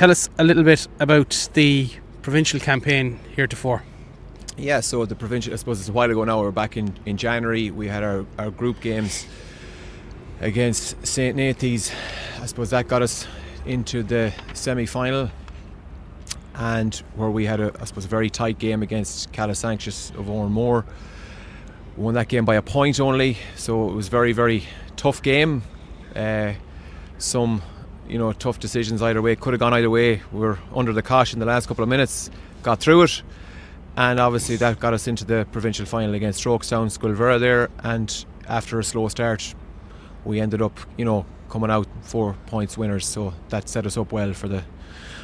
tell us a little bit about the provincial campaign heretofore. Yeah, so the provincial, I suppose it's a while ago now, we're back in January. We had our group games against St. Nathan's. I suppose that got us into the semi-final, and where we had a very tight game against Calasanctius of Oranmore. We won that game by a point only, so it was very, very tough game. Some tough decisions either way, could have gone either way. We were under the cosh in the last couple of minutes, got through it, and obviously that got us into the provincial final against Strokestown Sculvera there, and after a slow start we ended up coming out 4 points winners, so that set us up well for the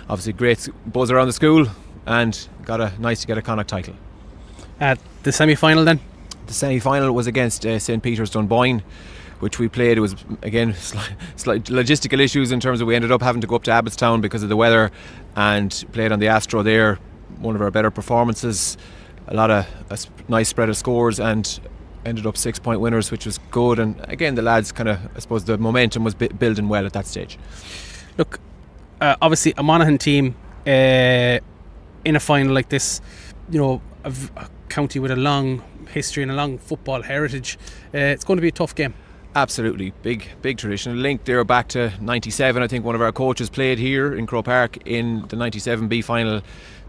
obviously great buzz around the school, and nice to get a Connacht title. The semi-final then? The semi-final was against St. Peter's Dunboyne, which we played. It was again slight logistical issues in terms of we ended up having to go up to Abbottstown because of the weather, and played on the Astro there. One of our better performances, a nice spread of scores, and ended up 6 point winners, which was good. And again, the lads I suppose the momentum was building well at that stage. Look, obviously a Monaghan team in a final like this, a county with a long history and a long football heritage, it's going to be a tough game. Absolutely, big tradition. Linked there back to 97. I think one of our coaches played here in Croke Park in the 97 B final.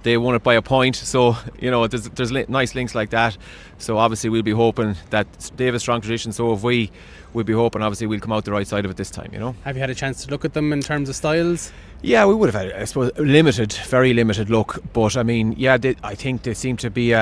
They won it by a point, so there's nice links like that. So obviously we'll be hoping that they have a strong tradition, so if we'll be hoping obviously we'll come out the right side of it this time. Have you had a chance to look at them in terms of styles? Yeah, we would have had, I suppose, very limited look. But I mean, I think they seem to be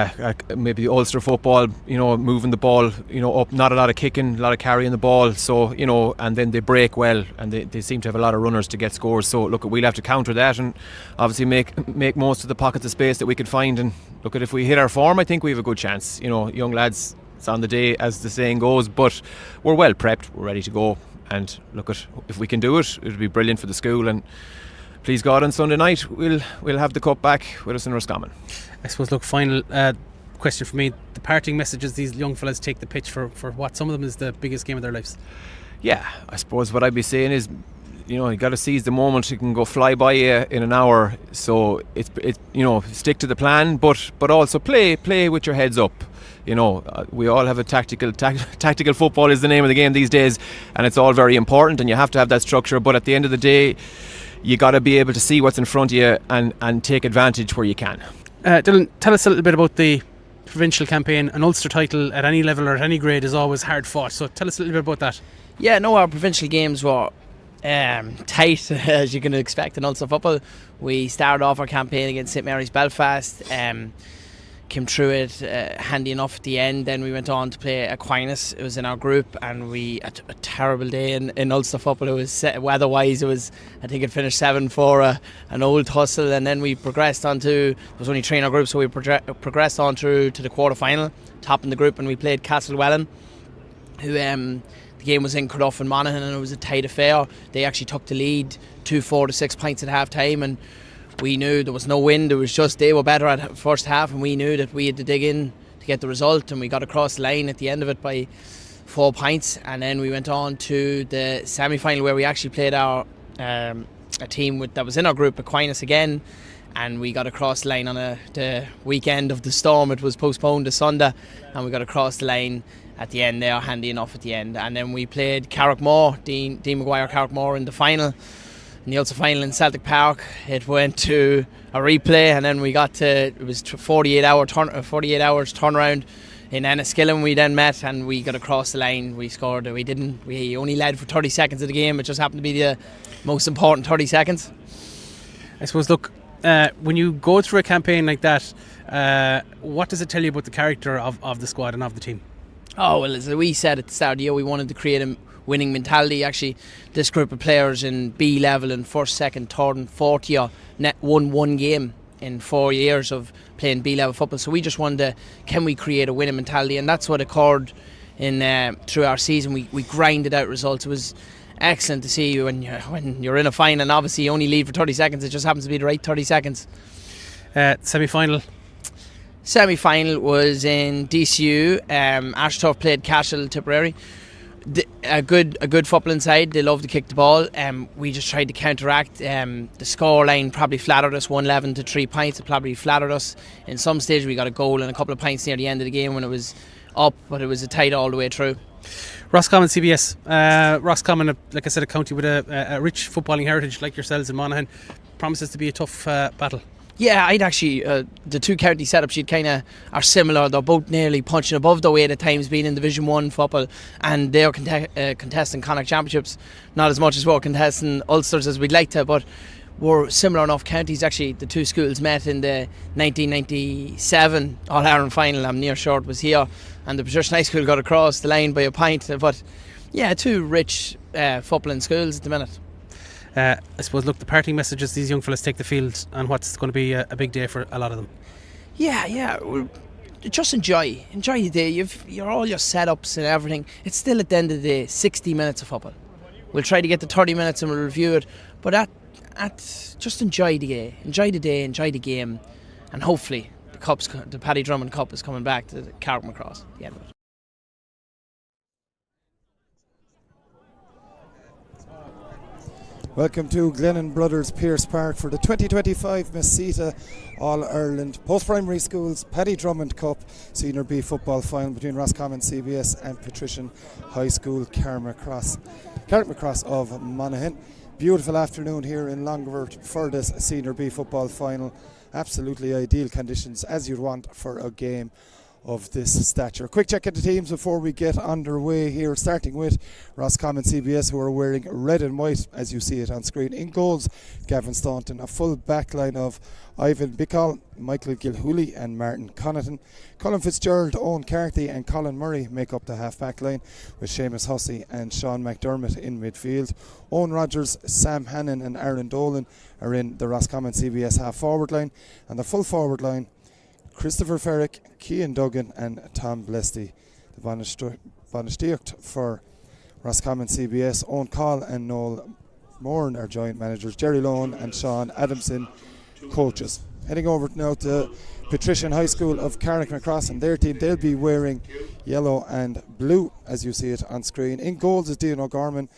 maybe Ulster football, moving the ball, up, not a lot of kicking, a lot of carrying the ball. So, and then they break well, and they seem to have a lot of runners to get scores. So look, we'll have to counter that, and obviously make most of the pockets of space that we could find. And look, if we hit our form, I think we have a good chance. Young lads, it's on the day, as the saying goes. But we're well prepped, we're ready to go. And look, if we can do it, it'll be brilliant for the school. And please God, on Sunday night we'll have the cup back with us in Roscommon. I suppose, look, final question for me, the parting messages these young fellas take the pitch for what some of them is the biggest game of their lives. Yeah, I suppose what I'd be saying is, you got to seize the moment. It can go fly by you in an hour, so it's stick to the plan, but also play with your heads up. We all have a tactical football is the name of the game these days, and it's all very important, and you have to have that structure. But at the end of the day, you got to be able to see what's in front of you and take advantage where you can. Dylan, tell us a little bit about the provincial campaign. An Ulster title at any level or at any grade is always hard fought, so tell us a little bit about that. Yeah, no, our provincial games were tight, as you can expect in Ulster football. We started off our campaign against St Mary's Belfast, came through it handy enough at the end. Then we went on to play Aquinas. It was in our group, and we a terrible day in Ulster football. It was weather-wise, I think it finished 7-4, an old tussle, and then we progressed on to, there was only 3 in our group, so we progressed on through to the quarter-final, topping the group, and we played Castlewellan, who the game was in Cardiff and Monaghan, and it was a tight affair. They actually took the lead 2-4 to 6 points at half-time, and we knew there was no wind. It was just they were better at first half, and we knew that we had to dig in to get the result, and we got across the line at the end of it by 4 points. And then we went on to the semi-final, where we actually played our a team that was in our group, Aquinas again, and we got across the line on the weekend of the storm. It was postponed to Sunday, and we got across the line at the end there, handy enough at the end. And then we played Carrickmacross, Dean Maguire Carrickmacross, in the final. In the Ulster final in Celtic Park, it went to a replay, and then we got to, it was 48 hours turnaround in Enniskillen. We then met, and we got across the line. We scored. We only led for 30 seconds of the game. It just happened to be the most important 30 seconds. I suppose, look, when you go through a campaign like that, what does it tell you about the character of the squad and of the team? Oh, well, as we said at the start of the year, we wanted to create a winning mentality. Actually, this group of players in B level in first, second, third and fourth year won one game in 4 years of playing B level football. So we just wondered, can we create a winning mentality? And that's what occurred in through our season. We grinded out results. It was excellent to see when you're in a final, and obviously you only lead for 30 seconds. It just happens to be the right 30 seconds. Semi-final was in DCU. Ashturf played Cashel Tipperary. a good footballing side. They love to kick the ball. We just tried to counteract. The scoreline probably flattered us, 1-11 to 3 points. It probably flattered us. In some stage we got a goal and a couple of points near the end of the game when it was up, but it was a tight all the way through. Roscommon CBS. Roscommon, like I said, a county with a rich footballing heritage like yourselves in Monaghan. Promises to be a tough battle. Yeah, I'd actually, the two county setups you'd kind of are similar. They're both nearly punching above their weight at times, being in Division 1 football, and they're contesting Connacht Championships. Not as much as we're contesting Ulsters as we'd like to, but we're similar enough counties. Actually, the two schools met in the 1997 All-Ireland final. I'm near sure it was here, and the Patrician High School got across the line by a pint. But yeah, two rich footballing schools at the minute. I suppose, look, the parting messages these young fellas take the field and what's going to be a big day for a lot of them. Yeah. Well, just enjoy the day. You're all your setups and everything. It's still at the end of the day 60 minutes of football. We'll try to get to 30 minutes and we'll review it. But just enjoy the day, enjoy the game, and hopefully the Paddy Drummond Cup is coming back to the Carrickmacross at the end of it. Welcome to Glennon Brothers Pierce Park for the 2025 Masita All-Ireland Post-Primary Schools Paddy Drummond Cup Senior B football final between Roscommon CBS and Patrician High School Carrickmacross of Monaghan. Beautiful afternoon here in Longford for this Senior B football final. Absolutely ideal conditions as you'd want for a game of this stature. Quick check at the teams before we get underway here, starting with Roscommon CBS, who are wearing red and white as you see it on screen. In goals, Gavin Staunton, a full back line of Ivan Bickall, Michael Gilhooly and Martin Connaughton. Colin Fitzgerald, Owen Carthy and Colin Murray make up the half back line, with Seamus Hussey and Sean McDermott in midfield. Owen Rogers, Sam Hannon and Aaron Dolan are in the Roscommon CBS half forward line, and the full forward line, Christopher Ferrick, Cian Duggan and Tom Blesty. The Bonnistiacht for Roscommon CBS, Owen Call and Noel Moran are joint managers, Jerry Lone and Sean Adamson coaches. Heading over now to Patrician High School of Carrickmacross and their team. They'll be wearing yellow and blue as you see it on screen. In goals is Dean O'Gorman.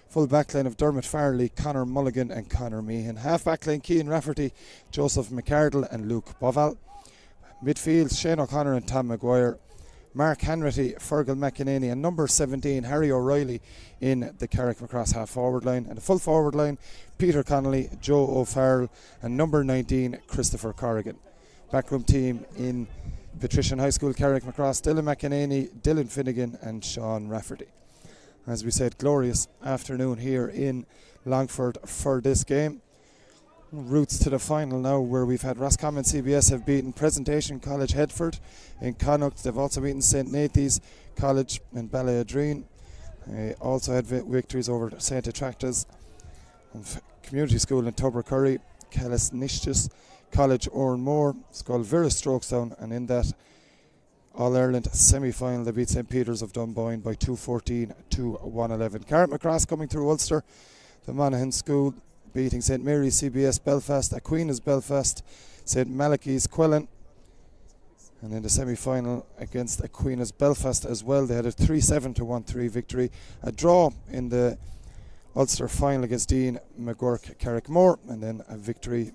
Full backline of Dermot Farley, Conor Mulligan and Conor Meehan. Half backline Cian Rafferty, Joseph McArdle and Luke Boval. Midfield Shane O'Connor and Tom Maguire. Mark Hanratty, Fergal McEnany and number 17 Harry O'Reilly in the Carrickmacross half forward line. And the full forward line, Peter Connolly, Joe O'Farrell and number 19 Christopher Corrigan. Backroom team in Patrician High School Carrickmacross, Dylan McEnany, Dylan Finnegan and Sean Rafferty. As we said, glorious afternoon here in Longford for this game. Routes to the final now, where we've had Roscommon CBS have beaten Presentation College Headford in Connacht. They've also beaten St. Nathan's College in Ballyadreen. They also had victories over St. Attractas Community School in Tubbercurry, Callisnishtis College Oranmore, Skullvira Strokestown, and in that All-Ireland semi-final they beat St. Peter's of Dunboyne by 2-14 to 1-11. Carrickmacross coming through Ulster, the Monaghan School beating St. Mary's CBS Belfast, Aquinas Belfast, St. Malachy's Quillen, and in the semi-final against Aquinas Belfast as well they had a 3-7 to 1-3 victory. A draw in the Ulster final against Dean McGurk Carrickmore, and then a victory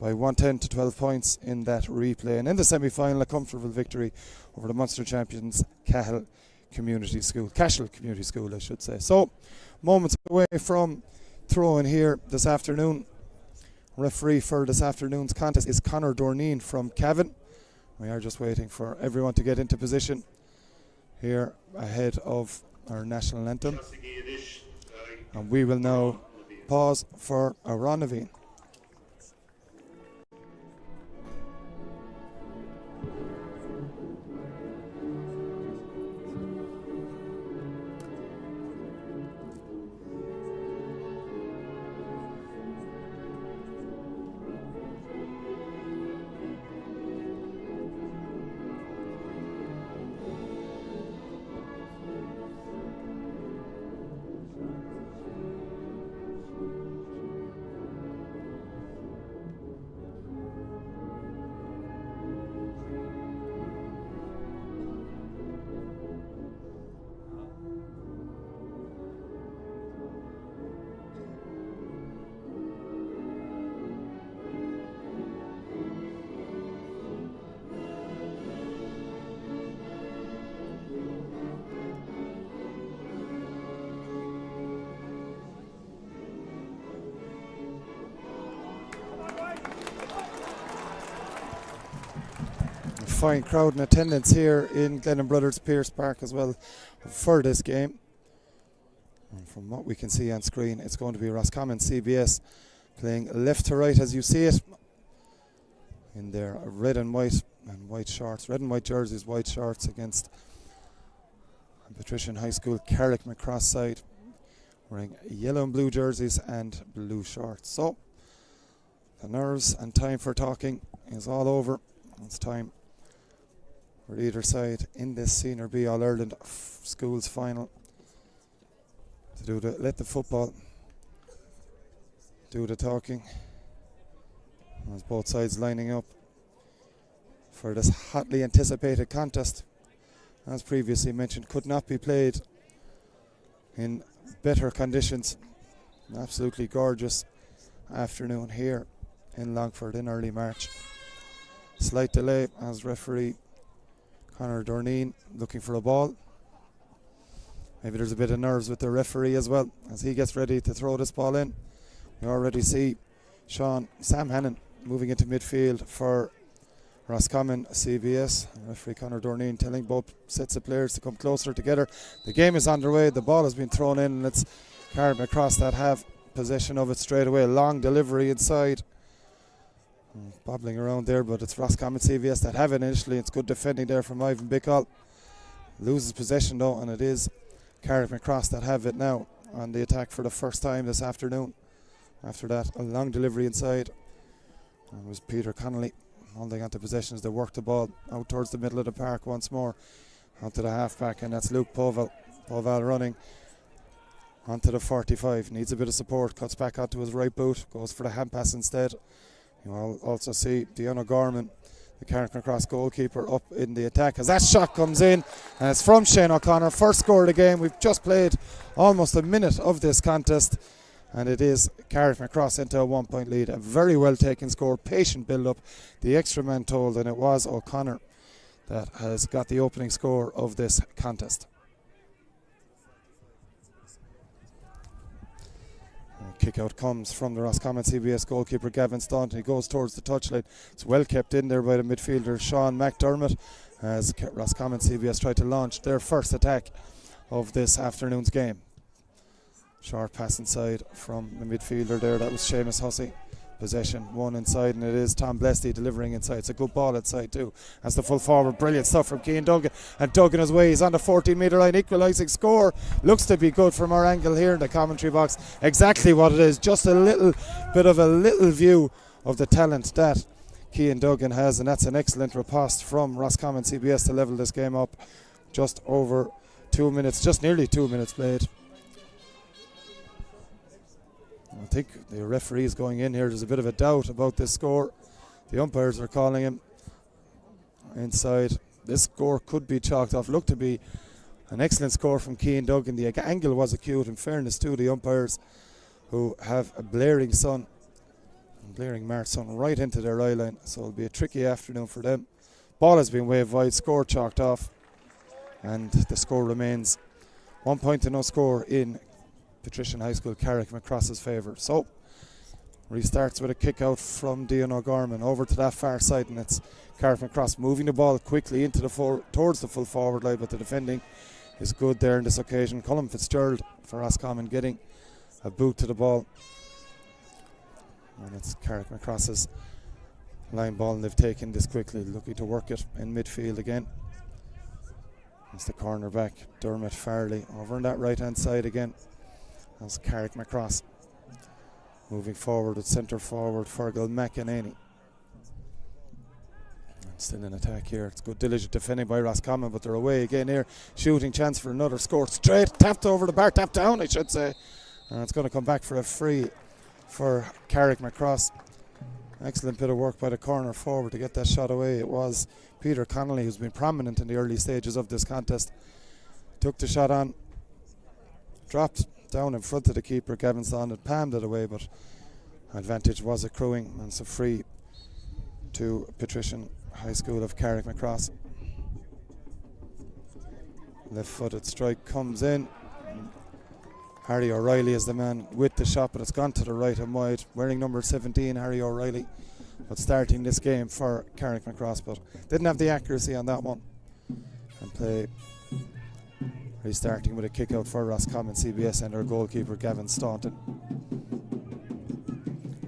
by 110 to 12 points in that replay. And in the semi-final a comfortable victory over the Munster champions Cashel Community School I should say. So moments away from throw-in here this afternoon. Referee for this afternoon's contest is Conor Dorneen from Cavan. We are just waiting for everyone to get into position here ahead of our national anthem, and we will now pause for a Ronavine. fine crowd in attendance here in Glennon Brothers Pierce Park as well for this game. And from what we can see on screen, it's going to be Roscommon CBS playing left to right as you see it in their red and white shorts, red and white jerseys, white shorts against Patrician High School Carrickmacross side wearing yellow and blue jerseys and blue shorts. So the nerves and time for talking is all over. It's time for either side in this Senior B All-Ireland schools final to let the football do the talking. As both sides lining up for this hotly anticipated contest, as previously mentioned, could not be played in better conditions. An absolutely gorgeous afternoon here in Longford in early March. Slight delay as referee Conor Dorneen looking for a ball. Maybe there's a bit of nerves with the referee as well as he gets ready to throw this ball in. We already see Sam Hannon moving into midfield for Roscommon CBS. Referee Conor Dorneen telling both sets of players to come closer together. The game is underway. The ball has been thrown in, and it's Carrickmacross that have possession of it straight away. Long delivery inside. Bobbling around there, but it's Roscommon CBS that have it initially. It's good defending there from Ivan Bickall. Loses possession though, and it is Carrickmacross that have it now on the attack for the first time this afternoon. After that, a long delivery inside. It was Peter Connolly holding onto possession as they work the ball out towards the middle of the park once more. Onto the halfback, and that's Luke Povall. Povall running onto the 45. Needs a bit of support. Cuts back onto his right boot. Goes for the hand pass instead. You'll also see Dion O'Gorman, the Carrickmacross goalkeeper, up in the attack as that shot comes in, and it's from Shane O'Connor. First score of the game. We've just played almost a minute of this contest, and it is Carrickmacross into a 1 point lead. A very well taken score, patient build up. The extra man told, and it was O'Connor that has got the opening score of this contest. Kick out comes from the Roscommon CBS goalkeeper Gavin Staunton. He goes towards the touchline. It's well kept in there by the midfielder Sean McDermott as Roscommon CBS try to launch their first attack of this afternoon's game. Short pass inside from the midfielder there. That was Seamus Hussey. Possession one inside, and it is Tom Blesty delivering inside. It's a good ball inside too. That's the full forward. Brilliant stuff from Cian Duggan, and Duggan his way. He's on the 14 metre line. Equalising score. Looks to be good from our angle here in the commentary box. Exactly what it is. Just a little bit of a little view of the talent that Cian Duggan has, and that's an excellent riposte from Roscommon CBS to level this game up. Just over 2 minutes, just nearly 2 minutes played. I think the referee is going in here. There's a bit of a doubt about this score. The umpires are calling him inside. This score could be chalked off. Looked to be an excellent score from Cian Duggan. The angle was acute, in fairness to the umpires, who have a blaring March sun right into their eye line. So it'll be a tricky afternoon for them. Ball has been waved wide, score chalked off, and the score remains 1 point to no score in Patrician High School Carrickmacross's favour. So restarts with a kick out from Dion O'Gorman over to that far side, and it's Carrickmacross moving the ball quickly into towards the full forward line, but the defending is good there on this occasion. Colin Fitzgerald for Roscommon getting a boot to the ball, and it's Carrickmacross's line ball, and they've taken this quickly, looking to work it in midfield again. It's the cornerback Dermot Farley over on that right hand side again. As Carrickmacross moving forward with centre forward Fergal McEnany. Still in attack here. It's good diligent defending by Roscommon, but they're away again here. Shooting chance for another score. Straight tapped over the bar, tapped down I should say. And it's going to come back for a free for Carrickmacross. Excellent bit of work by the corner forward to get that shot away. It was Peter Connolly, who's been prominent in the early stages of this contest. Took the shot on, dropped down in front of the keeper. Gavin Staunton palmed it away, but advantage was accruing, and it's a free to Patrician High School of Carrickmacross. Left footed strike comes in. Harry O'Reilly is the man with the shot, but it's gone to the right and wide. Wearing number 17, Harry O'Reilly but starting this game for Carrickmacross, but didn't have the accuracy on that one. And play restarting with a kick out for Roscommon CBS and their goalkeeper Gavin Staunton.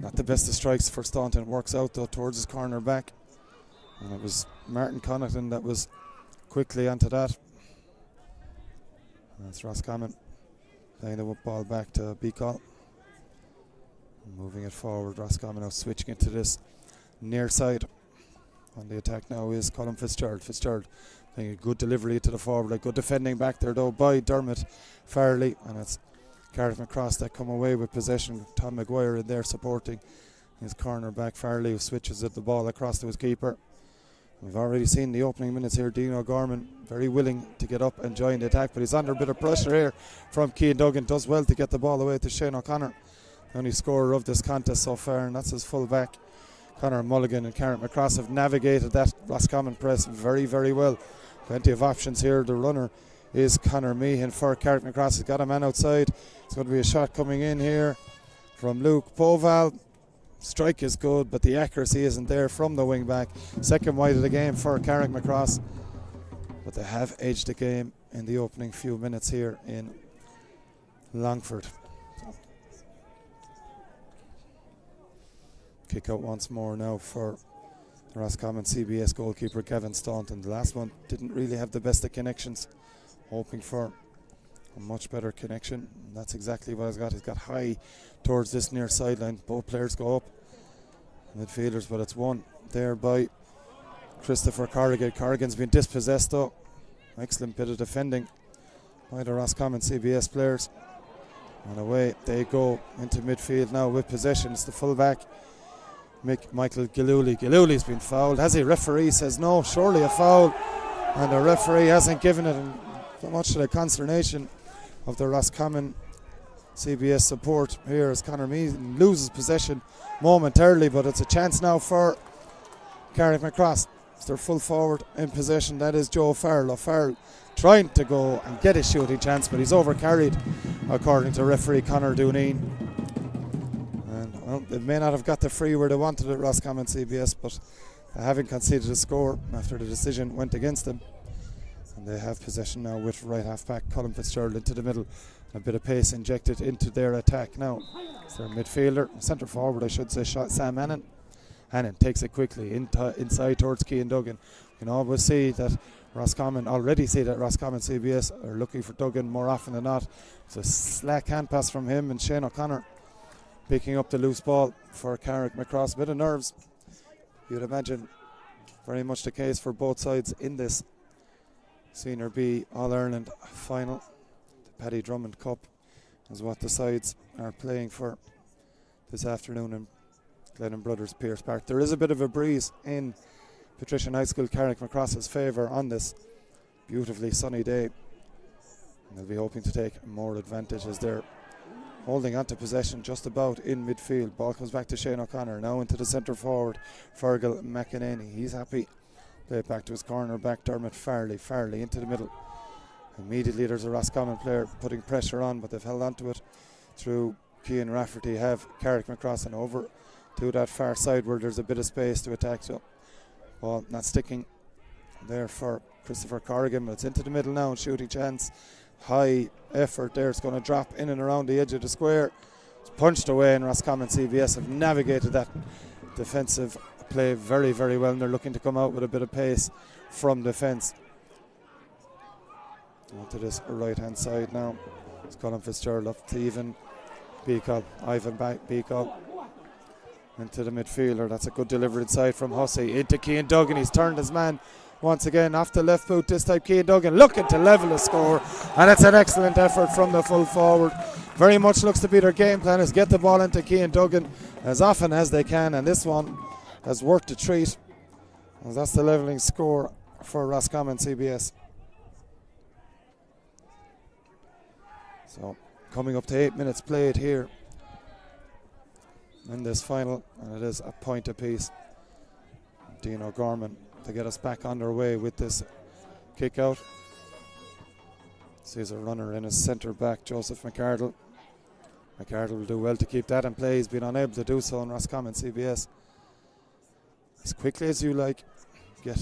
Not the best of strikes for Staunton, works out though towards his corner back, and it was Martin Connaughton that was quickly onto that. That's Roscommon playing the ball back to Beacall. Moving it forward, Roscommon now switching it to this near side. On the attack now is Colin Fitzgerald. Fitzgerald playing a good delivery to the forward, a good defending back there though by Dermot Farley, and it's Carrickmacross that come away with possession. Tom Maguire in there supporting his corner back. Farley who switches the ball across to his keeper. We've already seen the opening minutes here. Dean O'Gorman very willing to get up and join the attack, but he's under a bit of pressure here from Cian Duggan. Does well to get the ball away to Shane O'Connor, the only scorer of this contest so far, and that's his full back. Conor Mulligan and Carrickmacross have navigated that Roscommon press very, very well. Plenty of options here. The runner is Conor Meehan for Carrickmacross. He's got a man outside. It's going to be a shot coming in here from Luke Poval. Strike is good, but the accuracy isn't there from the wing back. Second wide of the game for Carrickmacross, but they have edged the game in the opening few minutes here in Longford. Kick out once more now for the Roscommon CBS goalkeeper Kevin Staunton. The last one didn't really have the best of connections, hoping for a much better connection. And that's exactly what he's got. He's got high towards this near sideline. Both players go up, midfielders, but it's won there by Christopher Corrigan. Corrigan's been dispossessed though. Excellent bit of defending by the Roscommon CBS players. And away they go into midfield now with possession. It's the fullback Michael Gillooly. Gillooly's been fouled. Has he? Referee says no, surely a foul, and the referee hasn't given it, and so much to the consternation of the Roscommon CBS support here as Conor Meehan loses possession momentarily, but it's a chance now for Carrickmacross. It's their full forward in possession, that is Joe Farrell. O'Farrell trying to go and get a shooting chance, but he's overcarried according to referee Conor Dooneen. And well, they may not have got the free where they wanted it, Roscommon CBS, but they haven't conceded a score after the decision went against them. And they have possession now with right half back Colin Fitzgerald into the middle. A bit of pace injected into their attack now. It's their midfielder, centre forward I should say, Sam Hannon. Hannon takes it quickly inside towards Cian Duggan. You can always see that Roscommon CBS are looking for Duggan more often than not. It's a slack hand pass from him, and Shane O'Connor picking up the loose ball for Carrickmacross. A bit of nerves, you'd imagine, very much the case for both sides in this Senior B All-Ireland final. The Paddy Drummond Cup is what the sides are playing for this afternoon in Glennon Brothers Pierce Park. There is a bit of a breeze in Patrician High School Carrickmacross's favour on this beautifully sunny day, and they'll be hoping to take more advantage as they're holding on to possession just about in midfield. Ball comes back to Shane O'Connor, now into the centre forward Fergal McEnany. He's happy. Play it back to his corner back Dermot Farley. Farley into the middle. Immediately there's a Roscommon player putting pressure on, but they've held on to it through Cian Rafferty. Have Carrickmacross and over to that far side where there's a bit of space to attack. So ball not sticking there for Christopher Corrigan, but it's into the middle now, and shooting chance. High effort there. It's going to drop in and around the edge of the square. It's punched away, and Roscommon CBS have navigated that defensive play very, very well, and they're looking to come out with a bit of pace from defence. Onto this right hand side now. It's Colin Fitzgerald up to Ivan Beacall into the midfielder. That's a good delivery inside from Hussey into Cian Duggan. He's turned his man once again off the left boot this time. Cian Duggan looking to level a score, and it's an excellent effort from the full forward. Very much looks to be their game plan is get the ball into Cian Duggan as often as they can, and this one has worked a treat, as that's the levelling score for Roscommon CBS. So coming up to 8 minutes played here in this final, and it is a point apiece. Dean O'Gorman to get us back underway with this kick out. Sees a runner in his centre back, Joseph McArdle. McArdle will do well to keep that in play. He's been unable to do so in Roscommon CBS. as quickly as you like, get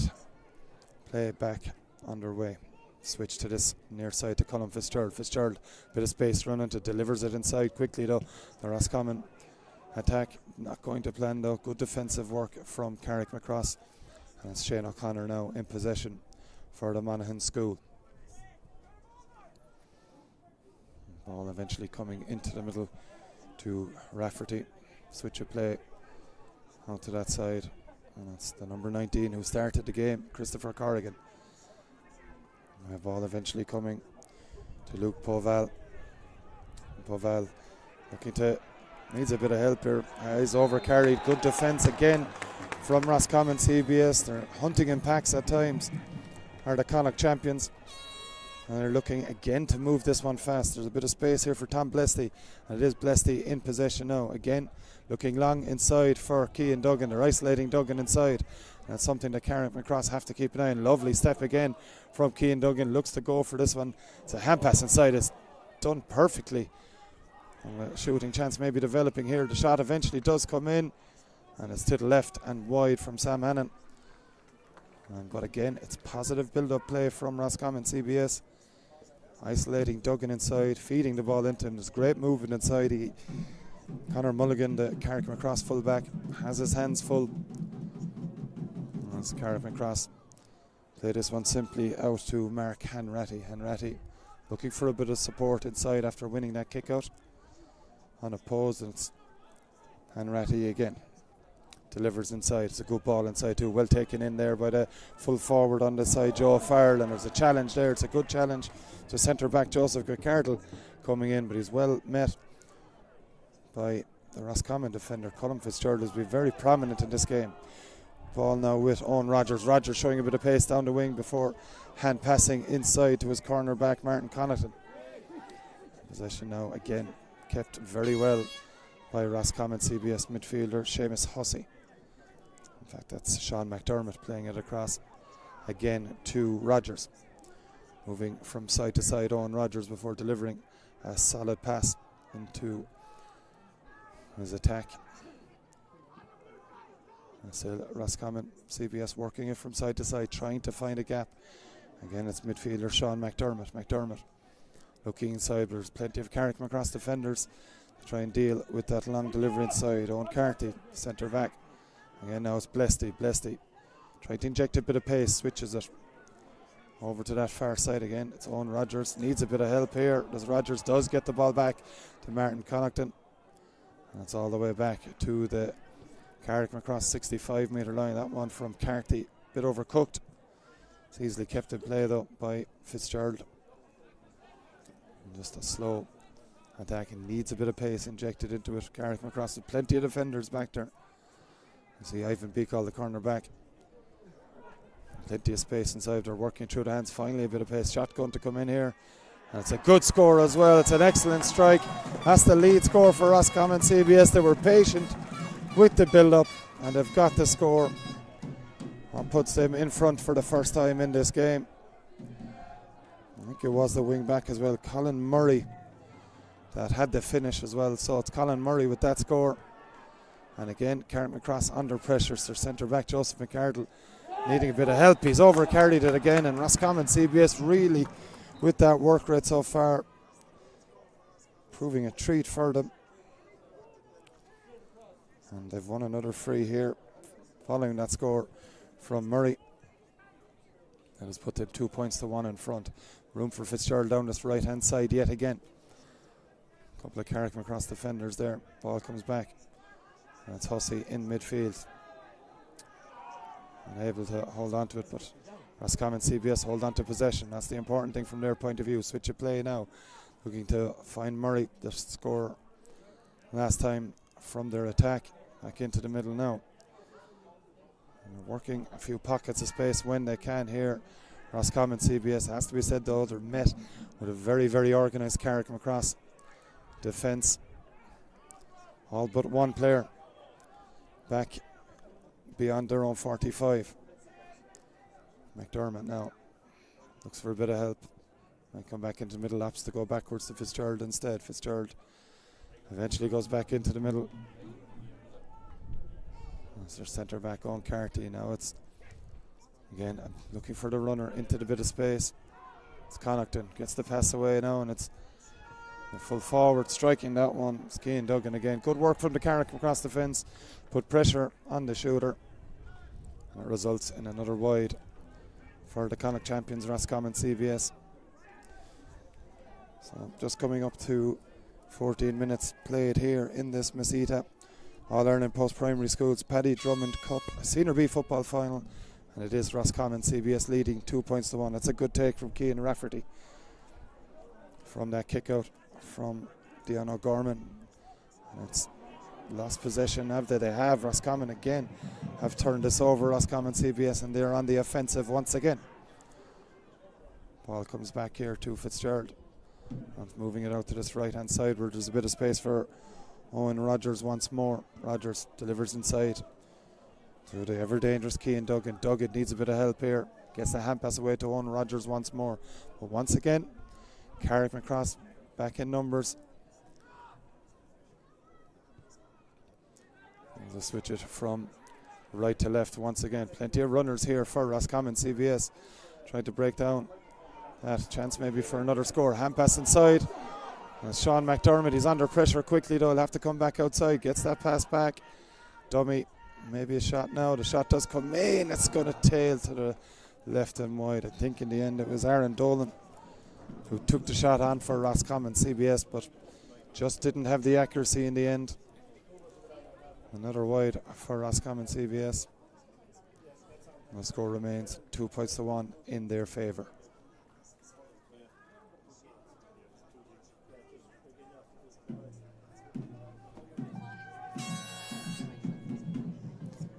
play back underway. Switch to this near side to Colin Fitzgerald. Fitzgerald, bit of space running to delivers it inside quickly though. The Roscommon attack not going to plan though. Good defensive work from Carrickmacross. And it's Shane O'Connor now in possession for the Monaghan School. Ball eventually coming into the middle to Rafferty. Switch of play out to that side. And that's the number 19 who started the game, Christopher Corrigan. The ball eventually coming to Luke Poval. Poval looking to, needs a bit of help here. He's over carried. Good defence again from Roscommon CBS. They're hunting in packs at times. Are the Connacht champions. And they're looking again to move this one fast. There's a bit of space here for Tom Blesty. And it is Blesty in possession now. Again, looking long inside for Cian Duggan. They're isolating Duggan inside. That's something that Carrickmacross have to keep an eye on. Lovely step again from Cian Duggan. Looks to go for this one. It's a hand pass inside. It's done perfectly. And a shooting chance maybe developing here. The shot eventually does come in. And it's to the left and wide from Sam Hannon. But again, it's positive build-up play from Roscommon CBS. Isolating Duggan inside, feeding the ball into him. There's great movement inside. Conor Mulligan, the Carrickmacross fullback, has his hands full. As Carrickmacross play this one simply out to Mark Hanratty. Hanratty looking for a bit of support inside after winning that kick out. Unopposed, and it's Hanratty again. Delivers inside. It's a good ball inside too. Well taken in there by the full forward on the side, Joe Farrell. And there's a challenge there. It's a good challenge to centre back Joseph Gacardle coming in, but he's well met by the Roscommon defender. Colin Fitzgerald has been very prominent in this game. Ball now with Owen Rogers. Rogers showing a bit of pace down the wing before hand passing inside to his cornerback Martin Connaughton. Possession now again kept very well by Roscommon CBS midfielder Seamus Hussey. In fact, that's Sean McDermott playing it across again to Rogers. Moving from side to side, Owen Rogers before delivering a solid pass into his attack. And still Roscommon CBS working it from side to side, trying to find a gap. Again, it's midfielder Sean McDermott. McDermott looking inside, but there's plenty of Carrickmacross defenders to try and deal with that long delivery inside. Owen Carty, centre back. Again, now it's Blesty. Blesty trying to inject a bit of pace, switches it over to that far side again. It's Owen Rogers, needs a bit of help here. As Rogers does get the ball back to Martin Connaughton. And it's all the way back to the Carrickmacross 65 metre line. That one from Carty, bit overcooked. It's easily kept in play though by Fitzgerald. And just a slow attack, and needs a bit of pace injected into it. Carrickmacross with plenty of defenders back there. You see Ivan Beacall, the corner back. Plenty of space inside. They're working through the hands. Finally a bit of pace. Shotgun to come in here. And it's a good score as well. It's an excellent strike. That's the lead score for Roscommon CBS. They were patient with the build-up and they've got the score. That puts them in front for the first time in this game. I think it was the wing back as well, Colin Murray, that had the finish as well. So it's Colin Murray with that score. And again, Carrickmacross under pressure. Their centre back Joseph McArdle needing a bit of help. He's over carried it again, and Roscommon CBS really with that work rate so far, proving a treat for them. And they've won another free here following that score from Murray. That has put them 2 points to 1 in front. Room for Fitzgerald down this right hand side yet again. A couple of Carrickmacross defenders there. Ball comes back. And it's Hussey in midfield. Unable to hold on to it, but Roscommon CBS hold on to possession. That's the important thing from their point of view. Switch of play now. Looking to find Murray, the score last time from their attack. Back into the middle now. And working a few pockets of space when they can here. Roscommon CBS, has to be said though, they're met with a very, very organised Carrickmacross defence. All but one player back beyond their own 45. McDermott now looks for a bit of help. Might come back into middle, opts to go backwards to Fitzgerald instead. Fitzgerald eventually goes back into the middle. That's their centre back on Carty. Now it's again looking for the runner into the bit of space. It's Connaughton gets the pass away now, and it's the full forward striking that one. It's Cian Duggan again. Good work from the Carrickmacross defence. Put pressure on the shooter. And it results in another wide for the Connacht champions Roscommon CBS. So just coming up to 14 minutes played here in this Masita All-Ireland Post-Primary Schools Paddy Drummond Cup Senior B football final, and it is Roscommon CBS leading 2-1. That's a good take from Cian Rafferty from that kick out from Dion O'Gorman, and it's lost possession. They have Roscommon again have turned this over, Roscommon CBS, and they're on the offensive once again. Ball comes back here to Fitzgerald. And moving it out to this right hand side where there's a bit of space for Owen Rogers once more. Rogers delivers inside to the ever dangerous Cian Duggan. Duggan needs a bit of help here. Gets the hand pass away to Owen Rogers once more. But once again, Carrickmacross back in numbers. They'll switch it from right to left once again. Plenty of runners here for Roscommon CBS. Trying to break down that chance maybe for another score. Hand pass inside. And Sean McDermott, he's under pressure quickly though. He'll have to come back outside. Gets that pass back. Dummy. Maybe a shot now. The shot does come in. It's going to tail to the left and wide. I think in the end it was Aaron Dolan who took the shot on for Roscommon CBS, but just didn't have the accuracy in the end. Another wide for Roscommon CBS. And the score remains 2-1 in their favour.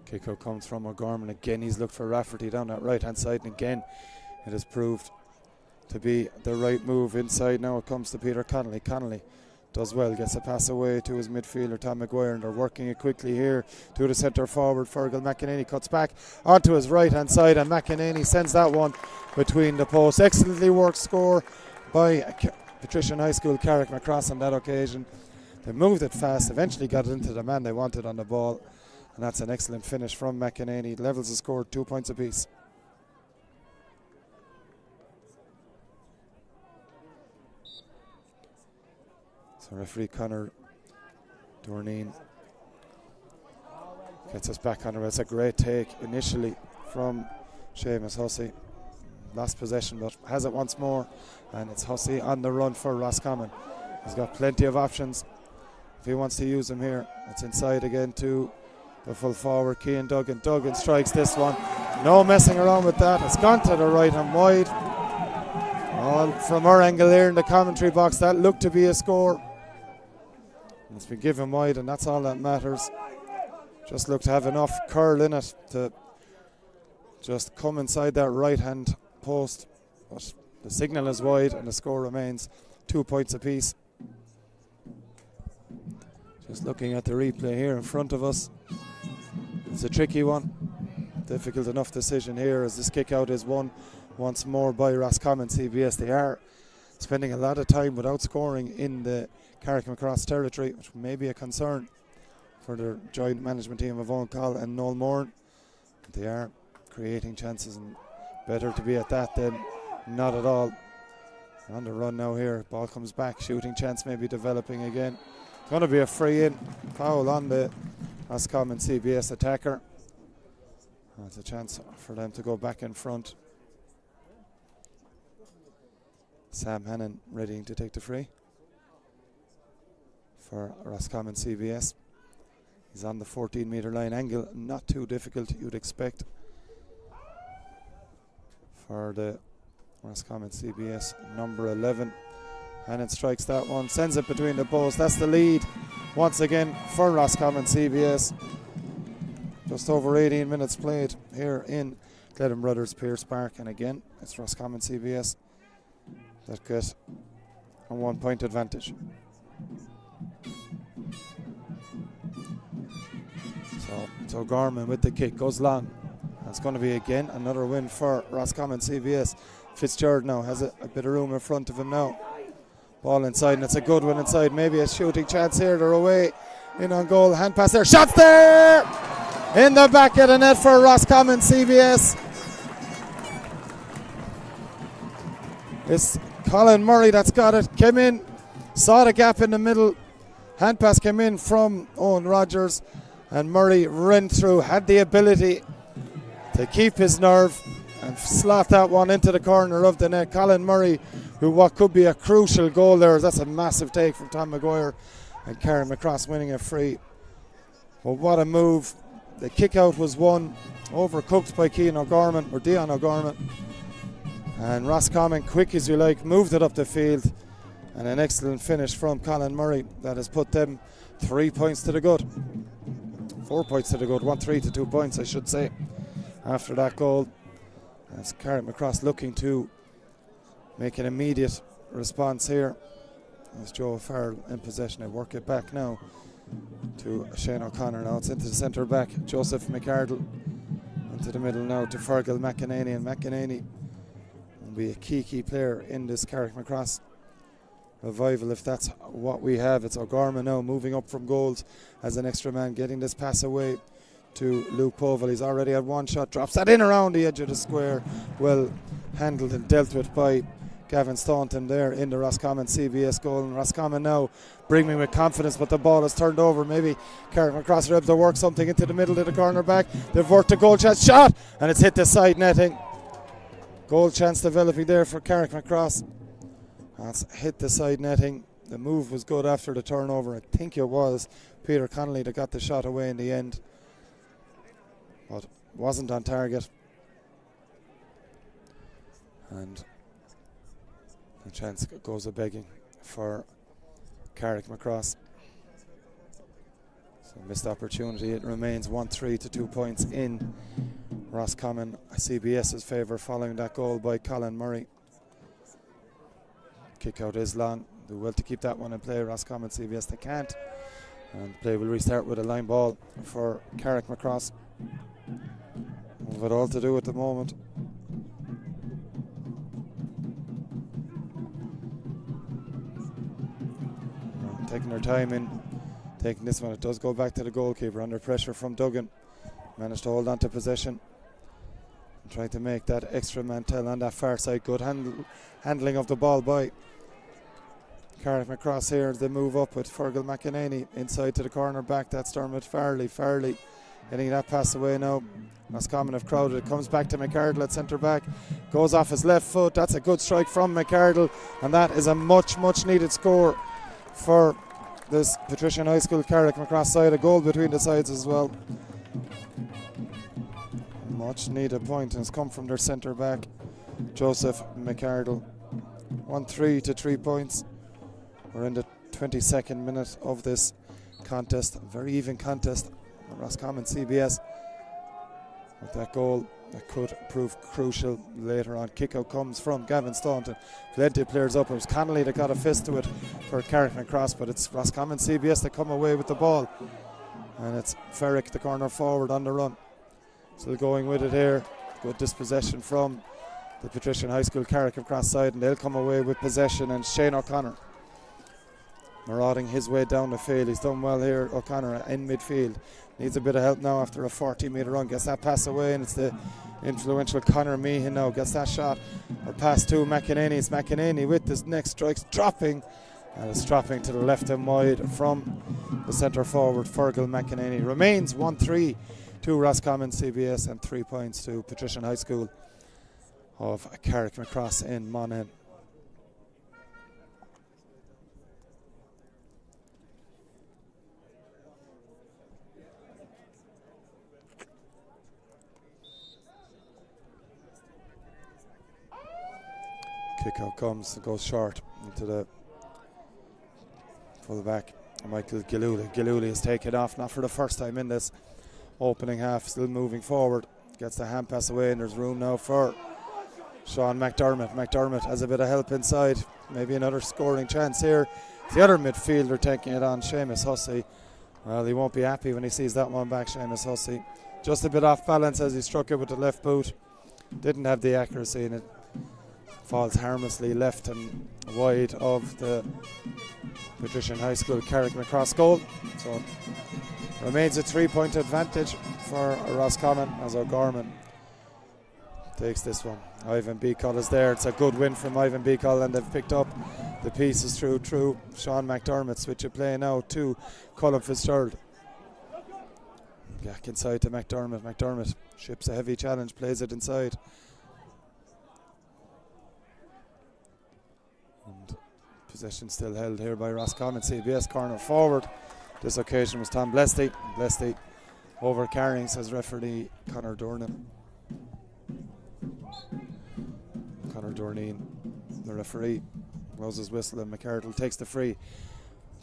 Kick out comes from O'Gorman. Again, he's looked for Rafferty down that right hand side, and again it has proved to be the right move inside. Now it comes to Peter Connolly. Connolly does well, gets a pass away to his midfielder Tom Maguire, and they're working it quickly here to the centre forward. Fergal McEnany cuts back onto his right hand side, and McEnany sends that one between the posts. Excellently worked score by Patrician High School Carrickmacross on that occasion. They moved it fast, eventually got it into the man they wanted on the ball, and that's an excellent finish from McEnany. Levels the score 2 points apiece. So referee Conor Dorneen gets us back on it. It's a great take initially from Seamus Hussey. Lost possession but has it once more, and it's Hussey on the run for Roscommon. He's got plenty of options if he wants to use them here. It's inside again to the full forward Cian Duggan. Duggan strikes this one. No messing around with that. It's gone to the right and wide. All from our angle here in the commentary box, that looked to be a score. It's been given wide, and that's all that matters. Just looked to have enough curl in it to just come inside that right hand post. But the signal is wide and the score remains 2 points apiece. Just looking at the replay here in front of us. It's a tricky one. Difficult enough decision here as this kick out is won once more by Roscommon CBS. They are spending a lot of time without scoring in the Carrickmacross territory, which may be a concern for their joint management team of Owen Call and Noel Moran. They are creating chances, and better to be at that than not at all. On the run now here, ball comes back, shooting chance maybe developing again. It's going to be a free in, foul on the Roscommon CBS attacker. That's a chance for them to go back in front. Sam Hannon readying to take the free for Roscommon CBS. He's on the 14-metre line, angle not too difficult, you'd expect, for the Roscommon CBS number 11. Hannon strikes that one, sends it between the posts. That's the lead once again for Roscommon CBS. Just over 18 minutes played here in Gledon Brothers Pierce Park, and again it's Roscommon CBS that get a 1 point advantage. So Gorman with the kick goes long. That's going to be again another win for Roscommon CBS. Fitzgerald now has a bit of room in front of him now. Ball inside, and it's a good one inside. Maybe a shooting chance here. They're away in on goal. Hand pass there. Shots there! in the back of the net for Roscommon CBS. It's Colin Murray that's got it. Came in, saw the gap in the middle. Hand pass came in from Owen Rogers, and Murray ran through, had the ability to keep his nerve and slot that one into the corner of the net. Colin Murray, who what could be a crucial goal there. That's a massive take from Tom Maguire, and Carrickmacross winning a free. But what a move. The kick out was won, overcooked by Dion O'Gorman. And Roscommon, quick as you like, moved it up the field. And an excellent finish from Colin Murray that has put them 3 points to the good. 4 points to the good, 1-3 to 2 points, I should say, after that goal. As Carrickmacross looking to make an immediate response here. As Joe Farrell in possession, they work it back now to Shane O'Connor. Now it's into the centre back, Joseph McArdle. Into the middle now to Fergal McEnany, and McEnany will be a key player in this Carrickmacross revival if that's what we have. It's O'Gorman now moving up from goals as an extra man, getting this pass away to Luke Povell. He's already had one shot, drops that in around the edge of the square. Well handled and dealt with by Gavin Staunton there in the Roscommon CBS goal. And Roscommon now bringing with confidence, but the ball is turned over. Maybe Carrickmacross are able to work something into the middle of the corner back. They've worked a goal chance, shot, and it's hit the side netting. Goal chance developing there for Carrickmacross. That's hit the side netting. The move was good after the turnover. I think it was Peter Connolly that got the shot away in the end, but wasn't on target. And the chance goes a begging for Carrickmacross. So missed opportunity. It remains 1-3 to 2 points in Roscommon CBS's favour following that goal by Colin Murray. Kick out is long. Do well to keep that one in play. Roscommon CBS, they can't. And play will restart with a line ball for Carrickmacross. Have it all to do at the moment. Taking their time in taking this one. It does go back to the goalkeeper under pressure from Duggan. Managed to hold on to possession and trying to make that extra man tell on that far side. Good handling of the ball by Carrickmacross here. They move up with Fergal McEnany inside to the corner back. That's Dermot Farley getting that pass away now. Roscommon have crowded. It comes back to McArdle at centre back. Goes off his left foot. That's a good strike from McArdle, and that is a much needed score for this Patrician High School Carrickmacross side. A goal between the sides as well. Much needed point, and it's come from their centre back, Joseph McArdle. 1-3 to 3 points. We're in the 22nd minute of this contest. A very even contest. Roscommon CBS with that goal that could prove crucial later on. Kick out comes from Gavin Staunton. Plenty of players up. It was Connolly that got a fist to it for Carrickmacross, but it's Roscommon CBS that come away with the ball. And it's Ferrick, the corner forward, on the run. Still going with it here. Good dispossession from the Patrician High School Carrickmacross side, and they'll come away with possession. And Shane O'Connor marauding his way down the field. He's done well here, O'Connor, in midfield. Needs a bit of help now after a 40-metre run. Gets that pass away, and it's the influential Conor Meehan now. Gets that shot or pass to McEnany. It's McEnany with his next strikes dropping. And it's dropping to the left and wide from the centre forward, Fergal McEnany. Remains 1-3 to Roscommon CBS and 3 points to Patrician High School of Carrickmacross in Monaghan. Kick out comes, goes short into the full back, Michael Gillooly. Gillooly has taken off, not for the first time in this opening half, still moving forward. Gets the hand pass away, and there's room now for Sean McDermott. McDermott has a bit of help inside, maybe another scoring chance here. The other midfielder taking it on, Seamus Hussey. Well, he won't be happy when he sees that one back, Seamus Hussey. Just a bit off balance as he struck it with the left boot. Didn't have the accuracy in it. falls harmlessly left and wide of the Patrician High School Carrickmacross goal. So remains a 3-point advantage for Roscommon as O'Gorman takes this one. Ivan Beacall is there. It's a good win from Ivan Beacall, and they've picked up the pieces through Sean McDermott. Switch of play now to Colin Fitzgerald. Back inside to McDermott. McDermott ships a heavy challenge, plays it inside. And possession still held here by Roscommon. CBS corner forward. This occasion was Tom Blesty. Blesty over carrying, says referee Conor Dornan. Conor Dorneen, the referee, blows his whistle, and McArdle takes the free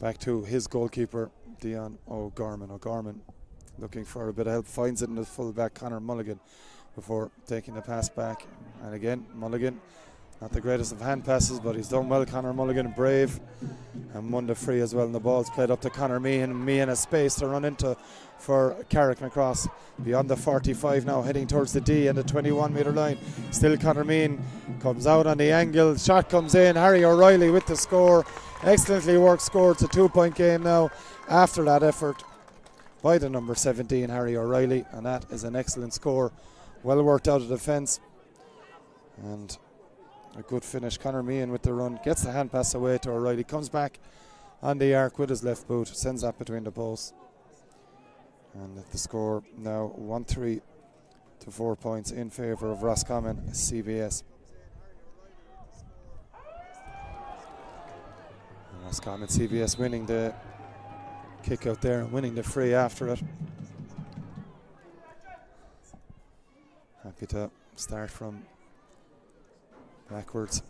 back to his goalkeeper, Dion O'Gorman. O'Gorman looking for a bit of help, finds it in the full-back Conor Mulligan before taking the pass back. And again, Mulligan, not the greatest of hand passes, but he's done well. Conor Mulligan, brave, and won the free as well. And the ball's played up to Conor Meehan. Meehan has space to run into for Carrickmacross. Beyond the 45 now, heading towards the D and the 21-metre line. Still Conor Meehan comes out on the angle. Shot comes in. Harry O'Reilly with the score. Excellently worked score. It's a 2-point game now after that effort by the number 17, Harry O'Reilly. And that is an excellent score. Well worked out of defence. And a good finish. Conor Meehan with the run. Gets the hand pass away to O'Reilly. Comes back on the arc with his left boot. Sends that between the posts. And the score now 1-3 to 4 points in favour of Roscommon CBS. And Roscommon CBS winning the kick out there and winning the free after it. Happy to start from backwards,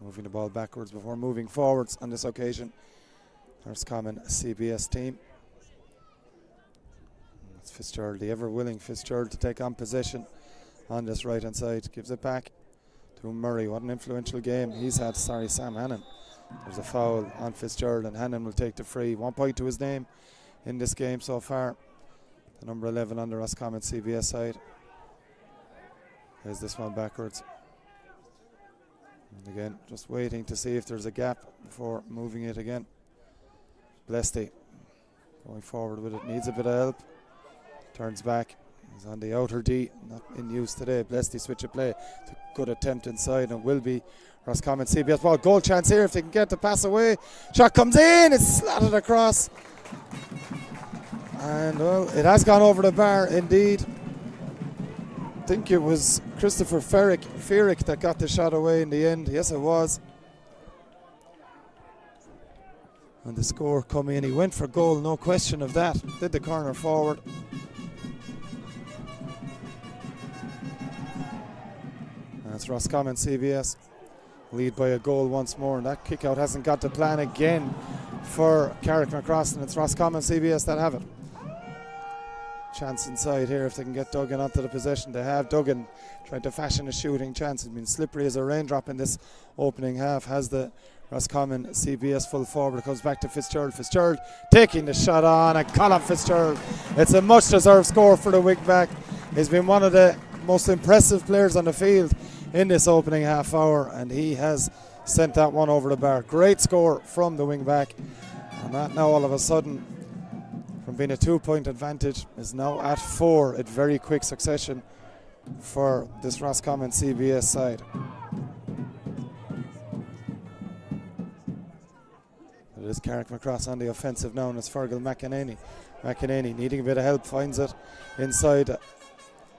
moving the ball backwards before moving forwards on this occasion. Roscommon CBS team. It's Fitzgerald, the ever-willing Fitzgerald, to take on possession on this right-hand side. Gives it back to Murray. What an influential game he's had. Sam Hannon. There's a foul on Fitzgerald, and Hannon will take the free. 1 point to his name in this game so far. The number 11 on the Roscommon CBS side. There's this one backwards. And again, just waiting to see if there's a gap before moving it again. Blesty going forward with it. Needs a bit of help. Turns back. He's on the outer D. Not in use today. Blesty switch of play. It's a good attempt inside, and will be Roscommon CBS ball. Goal chance here if they can get the pass away. Shot comes in. It's slotted across. And well, it has gone over the bar indeed. I think it was Christopher Fearick that got the shot away in the end. Yes, it was. And the score coming in. He went for goal, no question of that. Did the corner forward. And it's Roscommon CBS lead by a goal once more, and that kick out hasn't got to plan again for Carrickmacross, and it's Roscommon CBS that have it. Chance inside here if they can get Duggan onto the possession. They have. Duggan trying to fashion a shooting chance. It's been slippery as a raindrop in this opening half. Has the Roscommon CBS full forward. It comes back to Fitzgerald. Fitzgerald taking the shot on, and Colin Fitzgerald. It's a much deserved score for the wing back. He's been one of the most impressive players on the field in this opening half hour, and he has sent that one over the bar. Great score from the wing back, and that now all of a sudden, from being a 2-point advantage, is now at 4 in very quick succession for this Roscommon CBS side. It is Carrickmacross on the offensive now, and it's Fergal McEnany. McEnany needing a bit of help, finds it inside.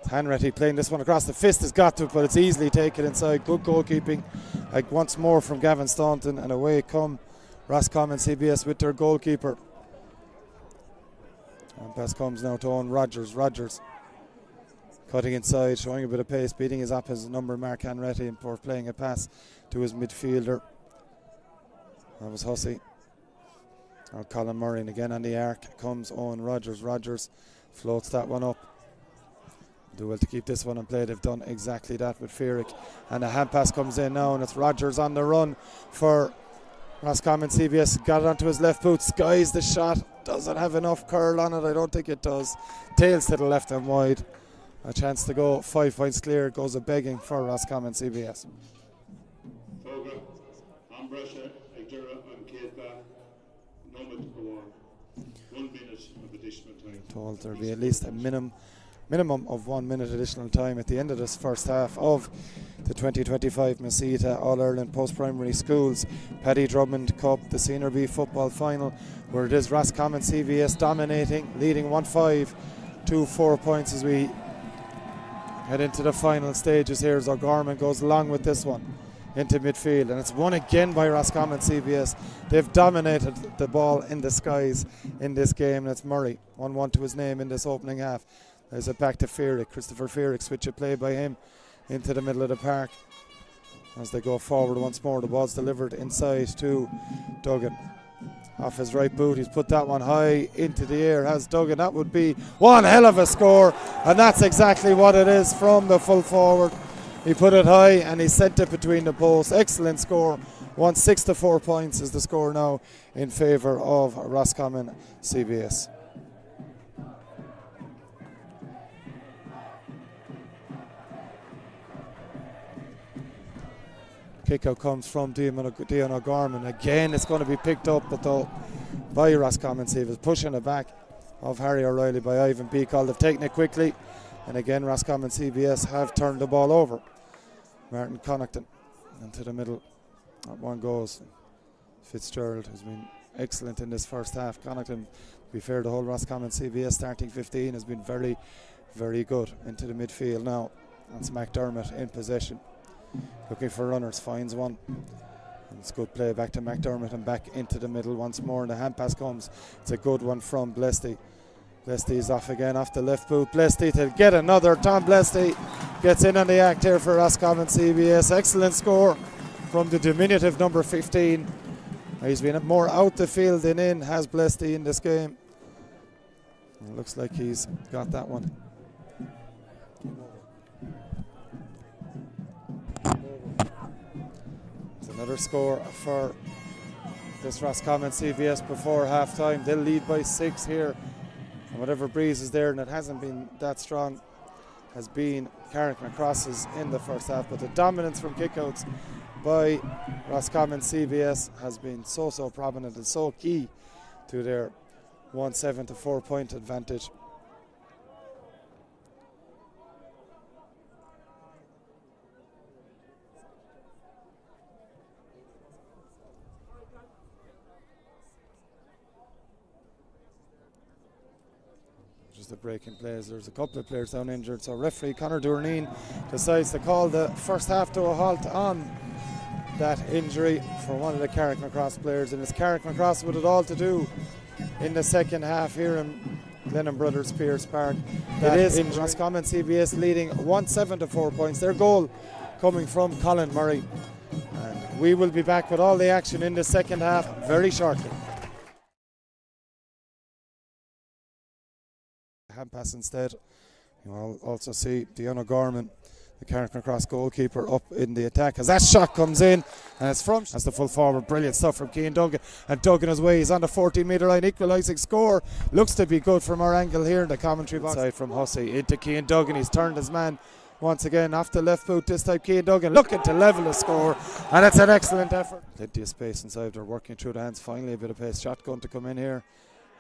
Hanratty playing this one across. The fist has got to it, but it's easily taken inside. Good goalkeeping, like once more from Gavin Staunton, and away come Roscommon CBS with their goalkeeper. And pass comes now to Owen Rogers. Rogers cutting inside, showing a bit of pace, beating his opposite number, Mark Hanratty, and for playing a pass to his midfielder. That was Hussey. Now Colin Murray, and again on the arc comes Owen Rogers. Rogers floats that one up. Do well to keep this one in play. They've done exactly that with Fearick. And a hand pass comes in now, and it's Rogers on the run for Roscommon CBS. Got it onto his left boot, skies the shot. Doesn't have enough curl on it, I don't think it does. Tails to the left and wide. A chance to go 5 points clear. Goes a begging for Roscommon CBS. Brusha, Agdura and Kilba, Nomad Award. 1 minute of additional time. Told there'll be at least a minimum of 1 minute additional time at the end of this first half of the 2025 Masita All-Ireland Post-Primary Schools Paddy Drummond Cup, the Senior B football final, where it is Roscommon CBS dominating, leading 1-5 to 4 points as we head into the final stages here as O'Gorman goes along with this one into midfield, and it's won again by Roscommon CBS. They've dominated the ball in the skies in this game, and it's Murray 1-1 to his name in this opening half. There's it back to Fearick, Christopher Fearick, switch of play by him into the middle of the park as they go forward once more. The ball's delivered inside to Duggan off his right boot. He's put that one high into the air, has Duggan. That would be one hell of a score, and that's exactly what it is from the full forward. He put it high and he sent it between the posts. Excellent score. 6 to 4 points is the score now in favour of Roscommon CBS. Kick out comes from Dion O'Gorman. Again, it's going to be picked up, but though by Roscommon CBS, pushing it back of Harry O'Reilly by Ivan Beacall. They've taken it quickly, and again Roscommon CBS have turned the ball over. Martin Connaughton into the middle. That one goes. Fitzgerald has been excellent in this first half. Connaughton, to be fair, the whole Roscommon CBS starting 15 has been very, very good into the midfield now. That's McDermott in possession, looking for runners, finds one. And it's good play back to McDermott and back into the middle once more, and the hand pass comes. It's a good one from Blesty. Blesty is off again, off the left boot. Blesty to get another. Tom Blesty gets in on the act here for Roscommon CBS. Excellent score from the diminutive number 15. He's been more out the field than in, has Blesty in this game. It looks like he's got that one. It's another score for this Roscommon CBS before half time. They'll lead by 6 here. And whatever breeze is there, and it hasn't been that strong, has been Carrickmacross's in the first half. But the dominance from kickouts by Roscommon CBS has been so prominent and so key to their 1-7 to 4 point advantage. The breaking plays. There's a couple of players down injured, so referee Conor Dourneen decides to call the first half to a halt on that injury for one of the Carrickmacross players, and it's Carrickmacross with it all to do in the second half here in Glennon Brothers Pierce Park. That is in Roscommon CBS leading 1-7 to 4 points. Their goal coming from Colin Murray, and we will be back with all the action in the second half very shortly. Hand pass instead. You'll also see Dion O'Gorman, the Carrickmacross goalkeeper, up in the attack as that shot comes in, and it's from as the full forward. Brilliant stuff from Cian Duggan, and Duggan his way. He's on the 14-metre line, equalising score. Looks to be good from our angle here in the commentary box. Side from Hussey into Cian Duggan. He's turned his man once again off the left boot. This time Cian Duggan looking to level the score, and it's an excellent effort. Plenty of space inside. They're working through the hands. Finally a bit of pace. Shotgun to come in here.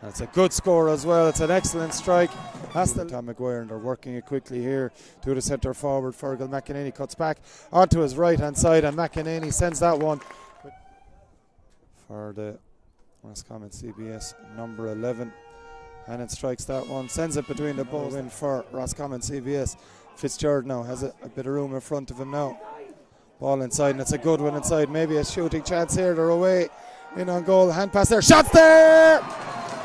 And it's a good score as well. It's an excellent strike. That's the Tom McGuire, and they're working it quickly here to the centre forward. Fergal McEnany cuts back onto his right hand side, and McEnany sends that one for the Roscommon CBS number 11. And it strikes that one, sends it between the posts. Win for Roscommon CBS. Fitzgerald now has a bit of room in front of him now. Ball inside, and it's a good one inside. Maybe a shooting chance here. They're away in on goal. Hand pass there. Shots there!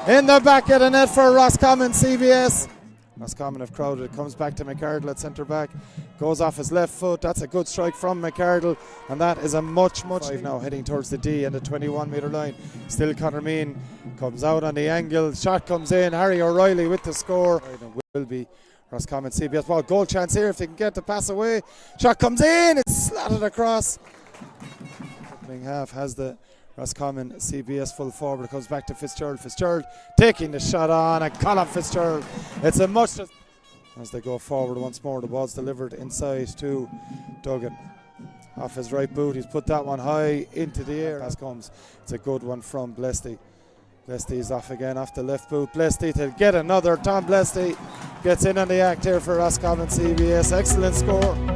In the back of the net for Roscommon CBS. Roscommon have crowded. It comes back to McArdle at centre back. Goes off his left foot. That's a good strike from McArdle. And that is a much now heading towards the D and the 21-metre line. Still Conor Mean comes out on the angle. Shot comes in. Harry O'Reilly with the score. It will be Roscommon CBS ball. Goal chance here if they can get the pass away. Shot comes in. It's slatted across. Opening half has the Roscommon CBS full forward. It comes back to Fitzgerald. Fitzgerald taking the shot on, and Colin Fitzgerald. It's a must as they go forward once more. The ball's delivered inside to Duggan. off his right boot. He's put that one high into the air. As comes, it's a good one from Blesty. Blesty's off again off the left boot. Blesty to get another. Tom Blesty gets in on the act here for Roscommon CBS. Excellent score.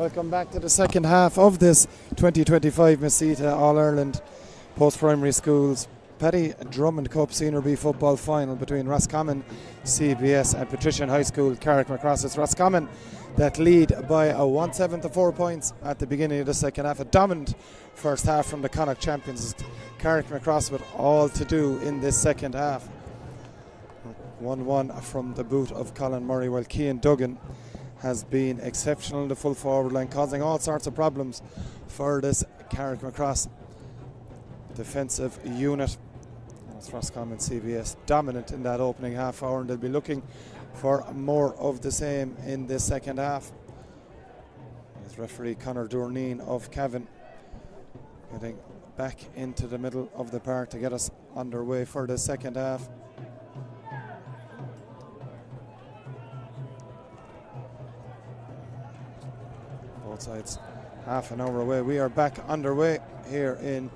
welcome back to the second half of this 2025 Masita All-Ireland Post-Primary Schools Paddy Drummond Cup Senior B football final between Roscommon, CBS and Patrician High School, Carrickmacross. It's Roscommon that lead by a 1-7 to 4 points at the beginning of the second half. A dominant first half from the Connacht champions. Carrickmacross with all to do in this second half. 1-1 from the boot of Colin Murray, while Cian Duggan has been exceptional in the full forward line, causing all sorts of problems for this Carrickmacross defensive unit. It's Roscommon CBS dominant in that opening half hour, and they'll be looking for more of the same in the second half. As referee Conor Dourneen of Cavan getting back into the middle of the park to get us underway for the second half. Both sides half an hour away. We are back underway here in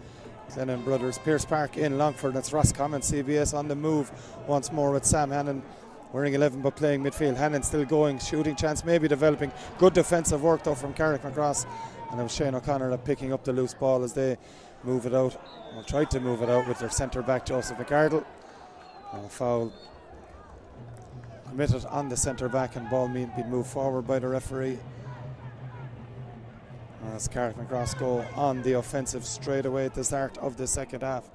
Glennon Brothers Pierce Park in Longford. That's Roscommon CBS on the move once more with Sam Hannon wearing 11 but playing midfield. Hannon still going, shooting chance maybe developing. Good defensive work though from Carrickmacross, and it was Shane O'Connor picking up the loose ball as they move it out, or tried to move it out with their centre back Joseph McArdle. Foul committed on the centre back, and ball being moved forward by the referee as Carrickmacross go on the offensive straight away at the start of the second half.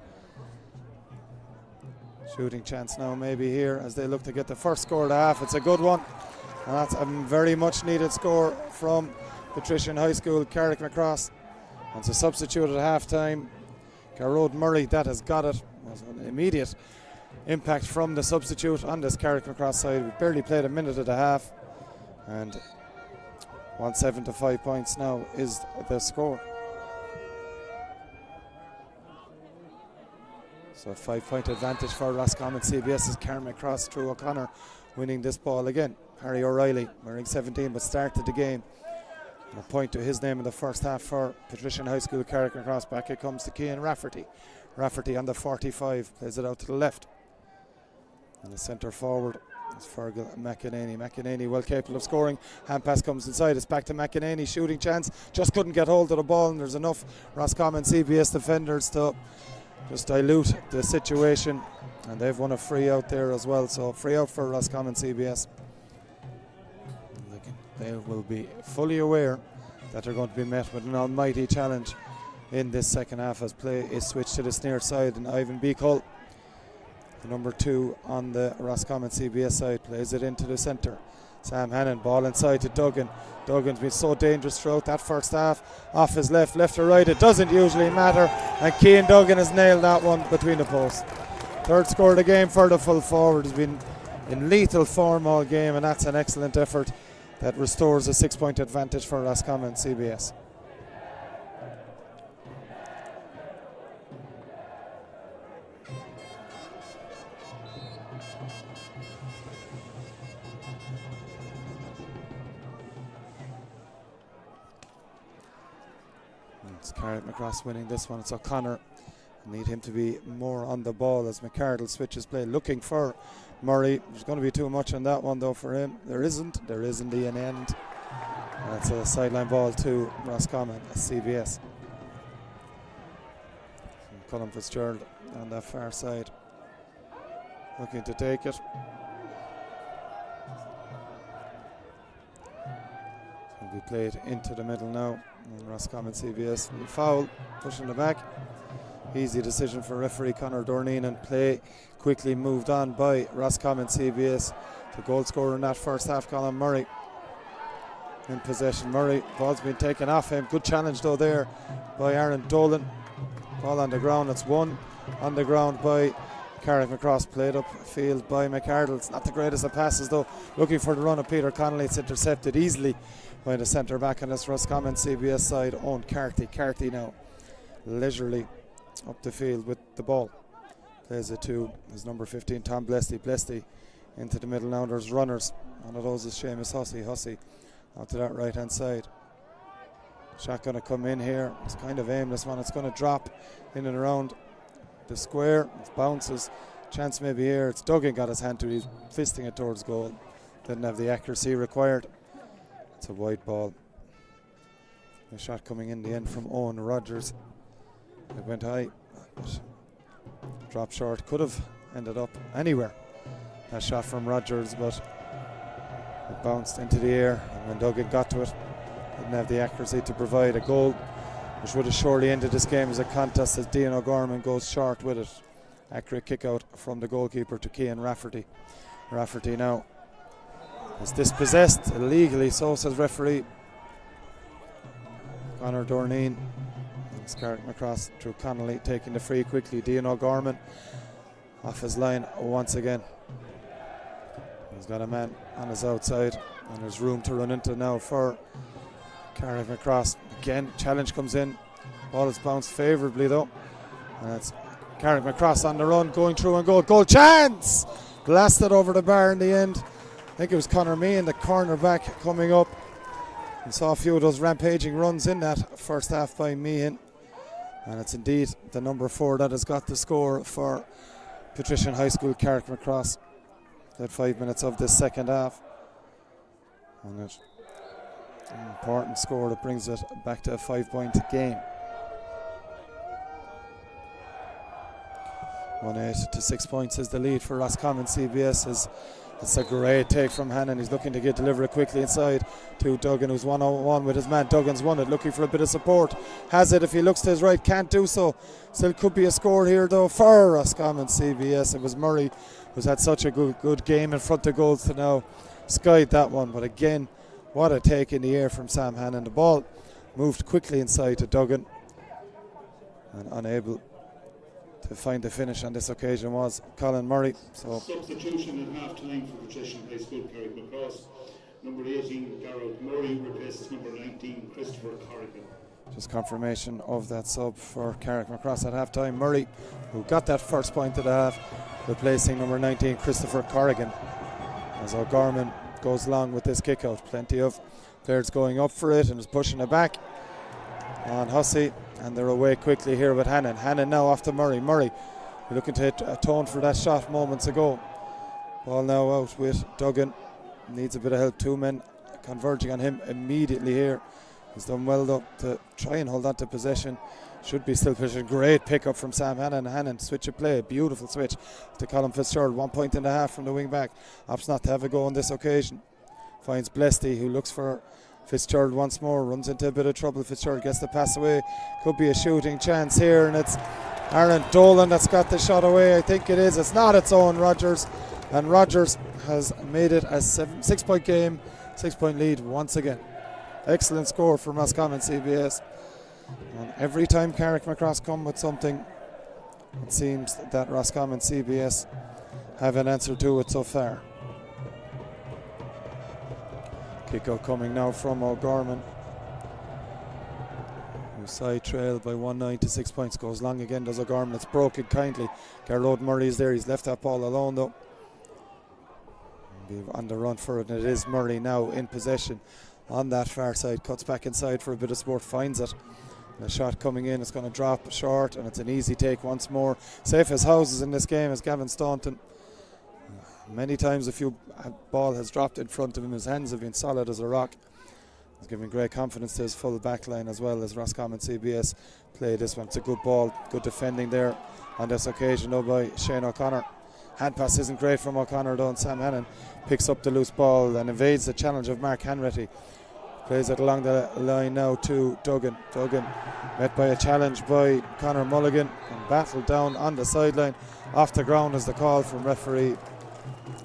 Shooting chance now maybe here as they look to get the first score of the half. It's a good one, and that's a very much needed score from Patrician High School, Carrickmacross. And it's a substitute at half time. Garrod Murray, that has got it. Was an immediate impact from the substitute on this Carrickmacross side. We barely played a minute and a half, and 1-7 to 5 points now is the score. So 5-point advantage for Roscommon CBS as Carrickmacross through O'Connor winning this ball again. Harry O'Reilly wearing 17 but started the game. And a point to his name in the first half for Patrician High School, Carrickmacross. Back it comes to Cian Rafferty. Rafferty on the 45 plays it out to the left. And the centre forward is Fergal McEnany. McEnany well capable of scoring. Hand pass comes inside. It's back to McEnany. Shooting chance. Just couldn't get hold of the ball, and there's enough Roscommon CBS defenders to just dilute the situation. And they've won a free out there as well. So free out for Roscommon CBS. They will be fully aware that they're going to be met with an almighty challenge in this second half as play is switched to the near side, and Ivan Beacle, the number 2 on the Roscommon CBS side, plays it into the centre. Sam Hannon, ball inside to Duggan. Duggan's been so dangerous throughout that first half. Off his left or right, it doesn't usually matter. And Cian Duggan has nailed that one between the posts. Third score of the game for the full forward. Has been in lethal form all game, and that's an excellent effort that restores a 6-point advantage for Roscommon CBS. It's Carrickmacross winning this one. It's O'Connor. Need him to be more on the ball as McArdle switches play, looking for Murray. There's going to be too much on that one though for him. There isn't the an end. And it's a sideline ball to Roscommon CBS. And Colin Fitzgerald on that far side looking to take it. Will be played into the middle now, and Roscommon CBS will foul, pushing the back. Easy decision for referee Conor Dourneen, and play quickly moved on by Roscommon CBS. The goal scorer in that first half, Colin Murray, in possession. Murray, ball's been taken off him. Good challenge though there by Aaron Dolan. Ball on the ground. It's won on the ground by Carrickmacross, played up field by McArdle. It's not the greatest of passes though. Looking for the run of Peter Connolly. It's intercepted easily by the centre back on this Roscommon CBS side, Owen Carty. Carty now leisurely up the field with the ball. Plays it to his number 15, Tom Blesty. Blesty into the middle now. There's runners. One of those is Seamus Hussey. Hussey out to that right hand side. Shot going to come in here. It's kind of aimless one. It's going to drop in and around the square. It bounces. Chance maybe here. It's Duggan got his hand to it. He's fisting it towards goal. Didn't have the accuracy required. It's a wide ball. The shot coming in the end from Owen Rogers. It went high, but dropped short. Could have ended up anywhere. That shot from Rogers, but it bounced into the air, and when Duggan got to it, didn't have the accuracy to provide a goal, which would have surely ended this game as a contest, as Dean O'Gorman goes short with it. Accurate kick out from the goalkeeper to Cian Rafferty. Rafferty now is dispossessed illegally, so says referee Conor Dorneen. It's Carrickmacross through Connolly taking the free quickly. Dean O'Gorman off his line once again. He's got a man on his outside, and there's room to run into now for Carrickmacross. Again, challenge comes in. Ball is bounced favourably though. And it's Carrickmacross on the run, going through and goal. Goal chance! Blasted over the bar in the end. I think it was Conor Meehan, the cornerback, coming up. And saw a few of those rampaging runs in that first half by Meehan. And it's indeed the number 4 that has got the score for Patrician High School Carrickmacross. That 5 minutes of this second half. And it's an important score that brings it back to a 5-point game. 1-8 to 6 points is the lead for Roscommon CBS. It's a great take from Hannon. He's looking to get delivered quickly inside to Duggan, who's 1-on-1 with his man. Duggan's won it, looking for a bit of support. Has it if he looks to his right, can't do so. Still could be a score here though for Roscommon CBS. It was Murray who's had such a good game in front of goals to now skied that one. But again, what a take in the air from Sam Hannon. The ball moved quickly inside to Duggan, and unable to find the finish on this occasion was Colin Murray. So substitution at half time for Patrician High School Carrickmacross. Number 18 Garrett Murray replaces number 19 Christopher Corrigan. Just confirmation of that sub for Carrickmacross at half time. Murray, who got that first point of the half, replacing number 19 Christopher Corrigan, as O'Gorman goes along with this kick out. Plenty of players going up for it and is pushing it back on Hussey, and they're away quickly here with Hannon. Hannon now off to Murray. Murray looking to atone for that shot moments ago. Ball now out with Duggan. Needs a bit of help. 2 men converging on him immediately here. He's done well though to try and hold on to possession. Should be still pushing. Great pick up from Sam Hannon. Hannon switch of play. Beautiful switch to Colin Fitzgerald. 1.5 points from the wing back. Opts not to have a go on this occasion. Finds Blesty, who looks for Fitzgerald once more, runs into a bit of trouble. Fitzgerald gets the pass away. Could be a shooting chance here, and it's Aaron Dolan that's got the shot away. I think it is. It's not. Its Owen Rogers, and Rogers has made it a 6-point game, 6-point lead once again. Excellent score from Roscommon CBS. And every time Carrickmacross come with something, it seems that Roscommon CBS have an answer to it so far. Kick out coming now from O'Gorman, who side trailed by 1-9 to 6 points. Goes long again, does O'Gorman. It's broken kindly. Gerard Murray is there. He's left that ball alone though. Be on the run for it, and it is Murray now in possession on that far side. Cuts back inside for a bit of sport, finds it. And a shot coming in, it's going to drop short, and it's an easy take once more. Safe as houses in this game is Gavin Staunton. Many times a ball has dropped in front of him. His hands have been solid as a rock. He's giving great confidence to his full back line as well as Roscommon CBS play this one. It's a good ball, good defending there on this occasion though by Shane O'Connor. Hand pass isn't great from O'Connor though, and Sam Hannon picks up the loose ball and evades the challenge of Mark Hanratty. Plays it along the line now to Duggan. Duggan met by a challenge by Conor Mulligan and battled down on the sideline. Off the ground is the call from referee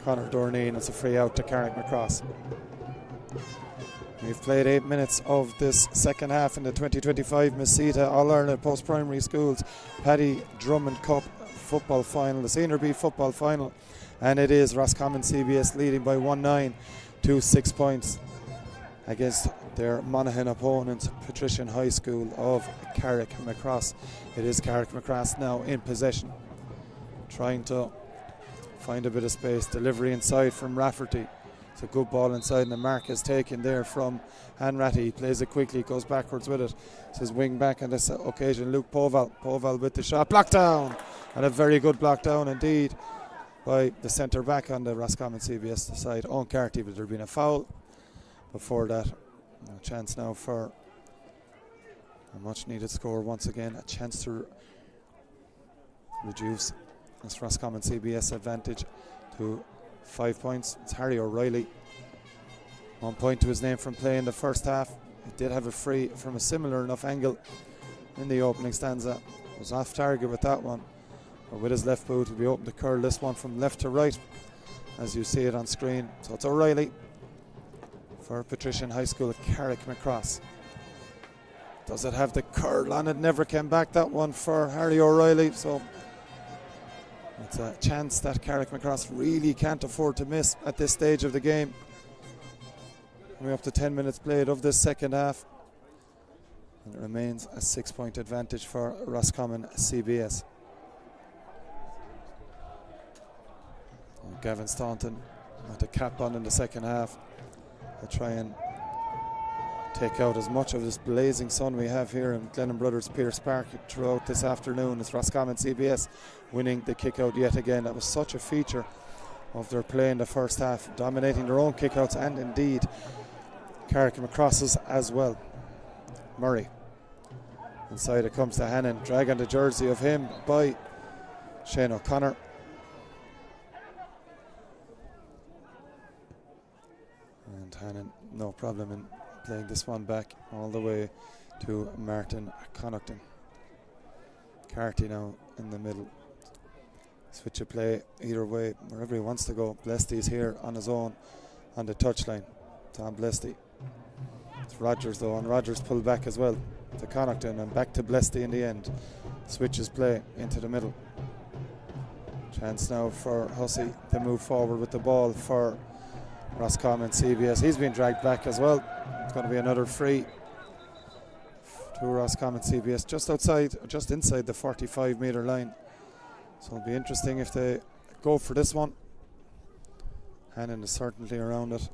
Conor Dorneen. It's a free out to Carrickmacross. We've played 8 minutes of this second half in the 2025 Masita All-Ireland Post-Primary Schools Paddy Drummond Cup football final, the Senior B football final, and it is Roscommon CBS leading by 1-9 to 6 points against their Monaghan opponent, Patrician High School of Carrickmacross. It is Carrickmacross now in possession, trying to find a bit of space. Delivery inside from Rafferty. It's a good ball inside, and the mark is taken there from Hanratty. He plays it quickly, goes backwards with it. It's his wing back on this occasion, Luke Poval. Poval with the shot, blocked down, and a very good block down indeed by the centre back on the Roscommon CBS side, Owen Carty, but there had been a foul before that. A chance now for A much needed score once again, a chance to reduce this Roscommon CBS advantage to 5 points. It's Harry O'Reilly. 1 point to his name from play in the first half. He did have a free from a similar enough angle in the opening stanza. Was off target with that one, but with his left boot he'll be open to curl this one from left to right as you see it on screen. So it's O'Reilly for Patrician High School at Carrickmacross. Does it have the curl on it? Never came back, that one for Harry O'Reilly. So it's a chance that Carrickmacross really can't afford to miss at this stage of the game. We're up to 10 minutes played of this second half. And it remains a 6 point advantage for Roscommon CBS. And Gavin Staunton with the cap on in the second half. They'll try and take out as much of this blazing sun we have here in Glennon Brothers Pierce Park throughout this afternoon. It's Roscommon CBS winning the kick out yet again. That was such a feature of their play in the first half, dominating their own kickouts and indeed Carrickmacross's as well. Murray. Inside it comes to Hannon, dragging the jersey of him by Shane O'Connor. And Hannon, no problem in playing this one back all the way to Martin Connaughton. Carty now in the middle. Switch of play either way, wherever he wants to go. Blesty's here on his own on the touchline. Tom Blesty. It's Rogers though, and Rogers pulled back as well to Connaughton and back to Blesty in the end. Switches play into the middle. Chance now for Hussey to move forward with the ball for Roscommon CBS. He's been dragged back as well. It's going to be another free to Roscommon CBS just outside, just inside the 45-metre line. So it'll be interesting if they go for this one. Hannon is certainly around it.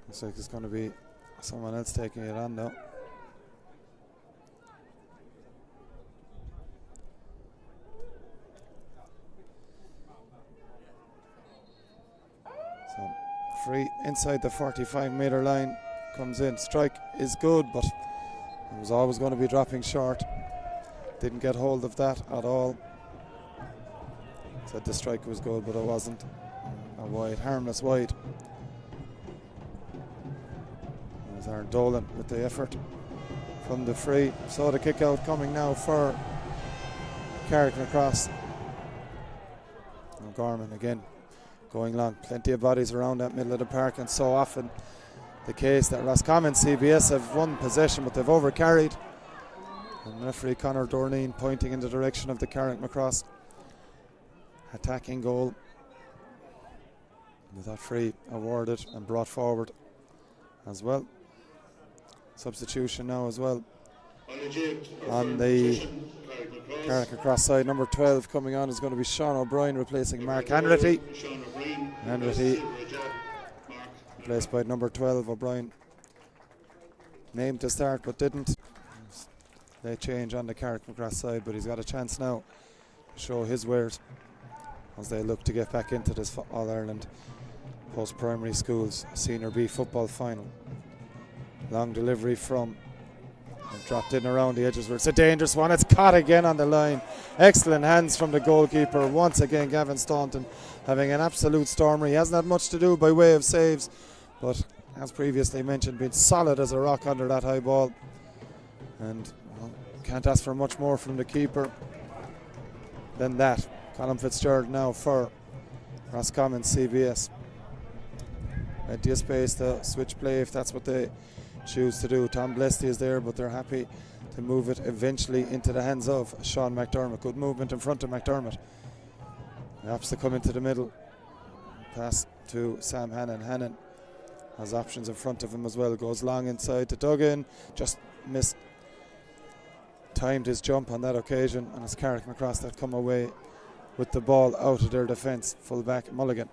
Looks like it's going to be someone else taking it on now. So free inside the 45-metre line, comes in. Strike is good, but it was always going to be dropping short. Didn't get hold of that at all. Said the strike was good, but it wasn't. A wide, harmless wide. There's Aaron Dolan with the effort from the free. Saw the kick out coming now for Carrickmacross. Gorman again going long. Plenty of bodies around that middle of the park, and so often the case that Roscommon CBS have won possession, but they've overcarried. And referee Conor Dorneen pointing in the direction of the Carrickmacross attacking goal. With that free awarded and brought forward as well. Substitution now as well on the Carrickmacross side. Number 12 coming on is going to be Sean O'Brien replacing Mark Hanratty. Hanratty replaced by number 12 O'Brien. Named to start but didn't. They change on the Carrickmacross side, but he's got a chance now to show his wares as they look to get back into this All-Ireland Post-Primary Schools Senior B football final. Long delivery from, dropped in around the edges where it's a dangerous one. It's caught again on the line. Excellent hands from the goalkeeper. Once again, Gavin Staunton having an absolute stormer. He hasn't had much to do by way of saves, but as previously mentioned, been solid as a rock under that high ball. And well, can't ask for much more from the keeper than that. Colin Fitzgerald now for Roscommon CBS. Plenty of space to switch play if that's what they choose to do. Tom Blesty is there, but they're happy to move it eventually into the hands of Sean McDermott. Good movement in front of McDermott. He opts to come into the middle. Pass to Sam Hannon. Hannon has options in front of him as well. Goes long inside to Duggan. Just missed. Timed his jump on that occasion, and it's Carrickmacross that come away with the ball out of their defence. Full-back Mulligan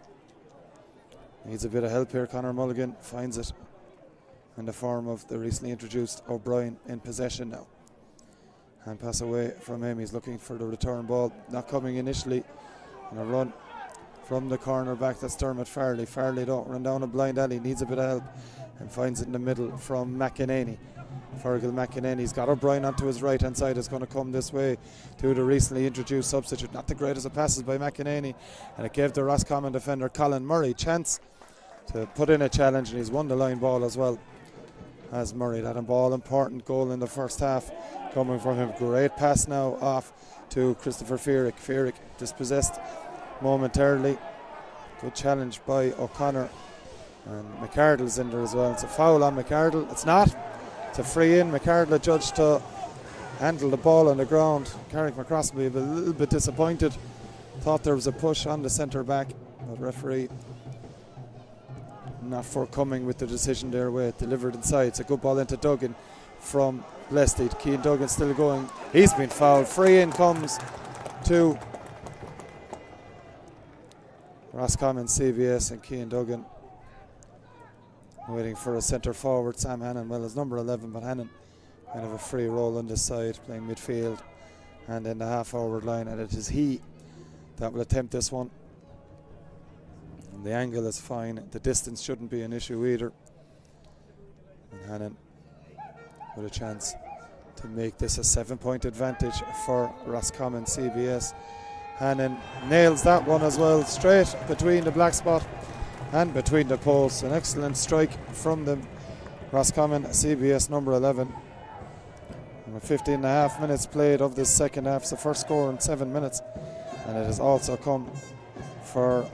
needs a bit of help here. Conor Mulligan finds it in the form of the recently introduced O'Brien in possession now. Hand pass away from him. He's looking for the return ball, not coming initially, and a run from the corner back. That's Dermot Farley. Farley don't run down a blind alley, needs a bit of help, and finds it in the middle from McEnany. Fergal McEnany's got O'Brien onto his right hand side. Is going to come this way to the recently introduced substitute. Not the greatest of passes by McEnany, and it gave the Roscommon defender Colin Murray chance to put in a challenge, and he's won the line ball as well as Murray. That ball important goal in the first half coming from him. Great pass now off to Christopher Fearick. Fearick dispossessed momentarily. Good challenge by O'Connor, and McArdle's in there as well. It's a foul on McArdle. It's not. It's a free in. McArdle adjudged to handle the ball on the ground. Carrickmacross will be a little bit disappointed. Thought there was a push on the centre back, but referee not forthcoming with the decision there. Way delivered inside. It's a good ball into Duggan from Blested. Cian Duggan still going. He's been fouled. Free in comes to Roscommon CBS, and Cian Duggan waiting for a centre forward, Sam Hannon. Well, it's number 11, but Hannon kind of a free roll on this side, playing midfield and in the half forward line, and it is he that will attempt this one. And the angle is fine, the distance shouldn't be an issue either, and Hannon with a chance to make this a 7-point advantage for Roscommon CBS. Hannon nails that one as well, straight between the black spot and between the posts. An excellent strike from the Roscommon CBS number 11. And with 15 and a half minutes played of this second half, it's the first score in 7 minutes, and it has also come for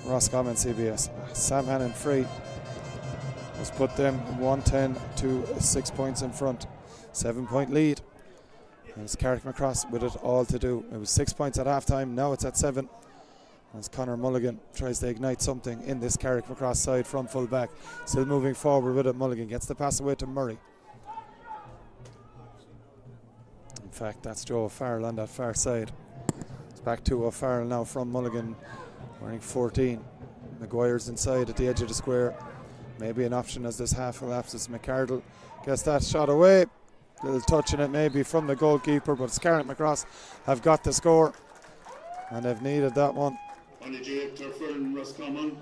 Roscommon CBS. Sam Hannon free has put them 110 to 6 points in front. 7-point lead. And it's Carrickmacross with it all to do. It was 6 points at half time, now it's at 7. As Conor Mulligan tries to ignite something in this Carrickmacross side from full back. Still moving forward with it. Mulligan gets the pass away to Murray. In fact, that's Joe O'Farrell on that far side. It's back to O'Farrell now from Mulligan, wearing 14. Maguire's inside at the edge of the square. Maybe an option as this half elapses. McArdle gets that shot away. Little touch in it maybe from the goalkeeper, but Carrickmacross have got the score, and they've needed that one. On the J Turfern Roscommon.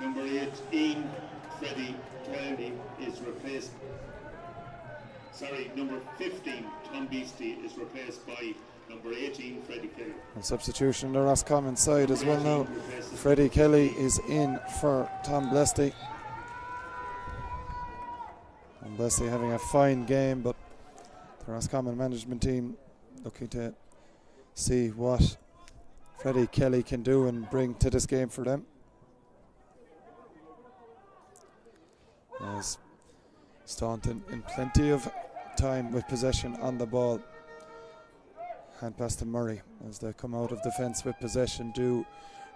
Number 18, Freddie Kelly is replaced. Number 15, Tom Beastie is replaced by number 18, Freddie Kelly. A substitution on the Roscommon side as well now. Freddie Kelly is in for Tom Blesty. And Blesty having a fine game, but the Roscommon management team looking to see what Freddie Kelly can do and bring to this game for them. As Staunton in plenty of time with possession on the ball. Hand pass to Murray as they come out of defence with possession. Do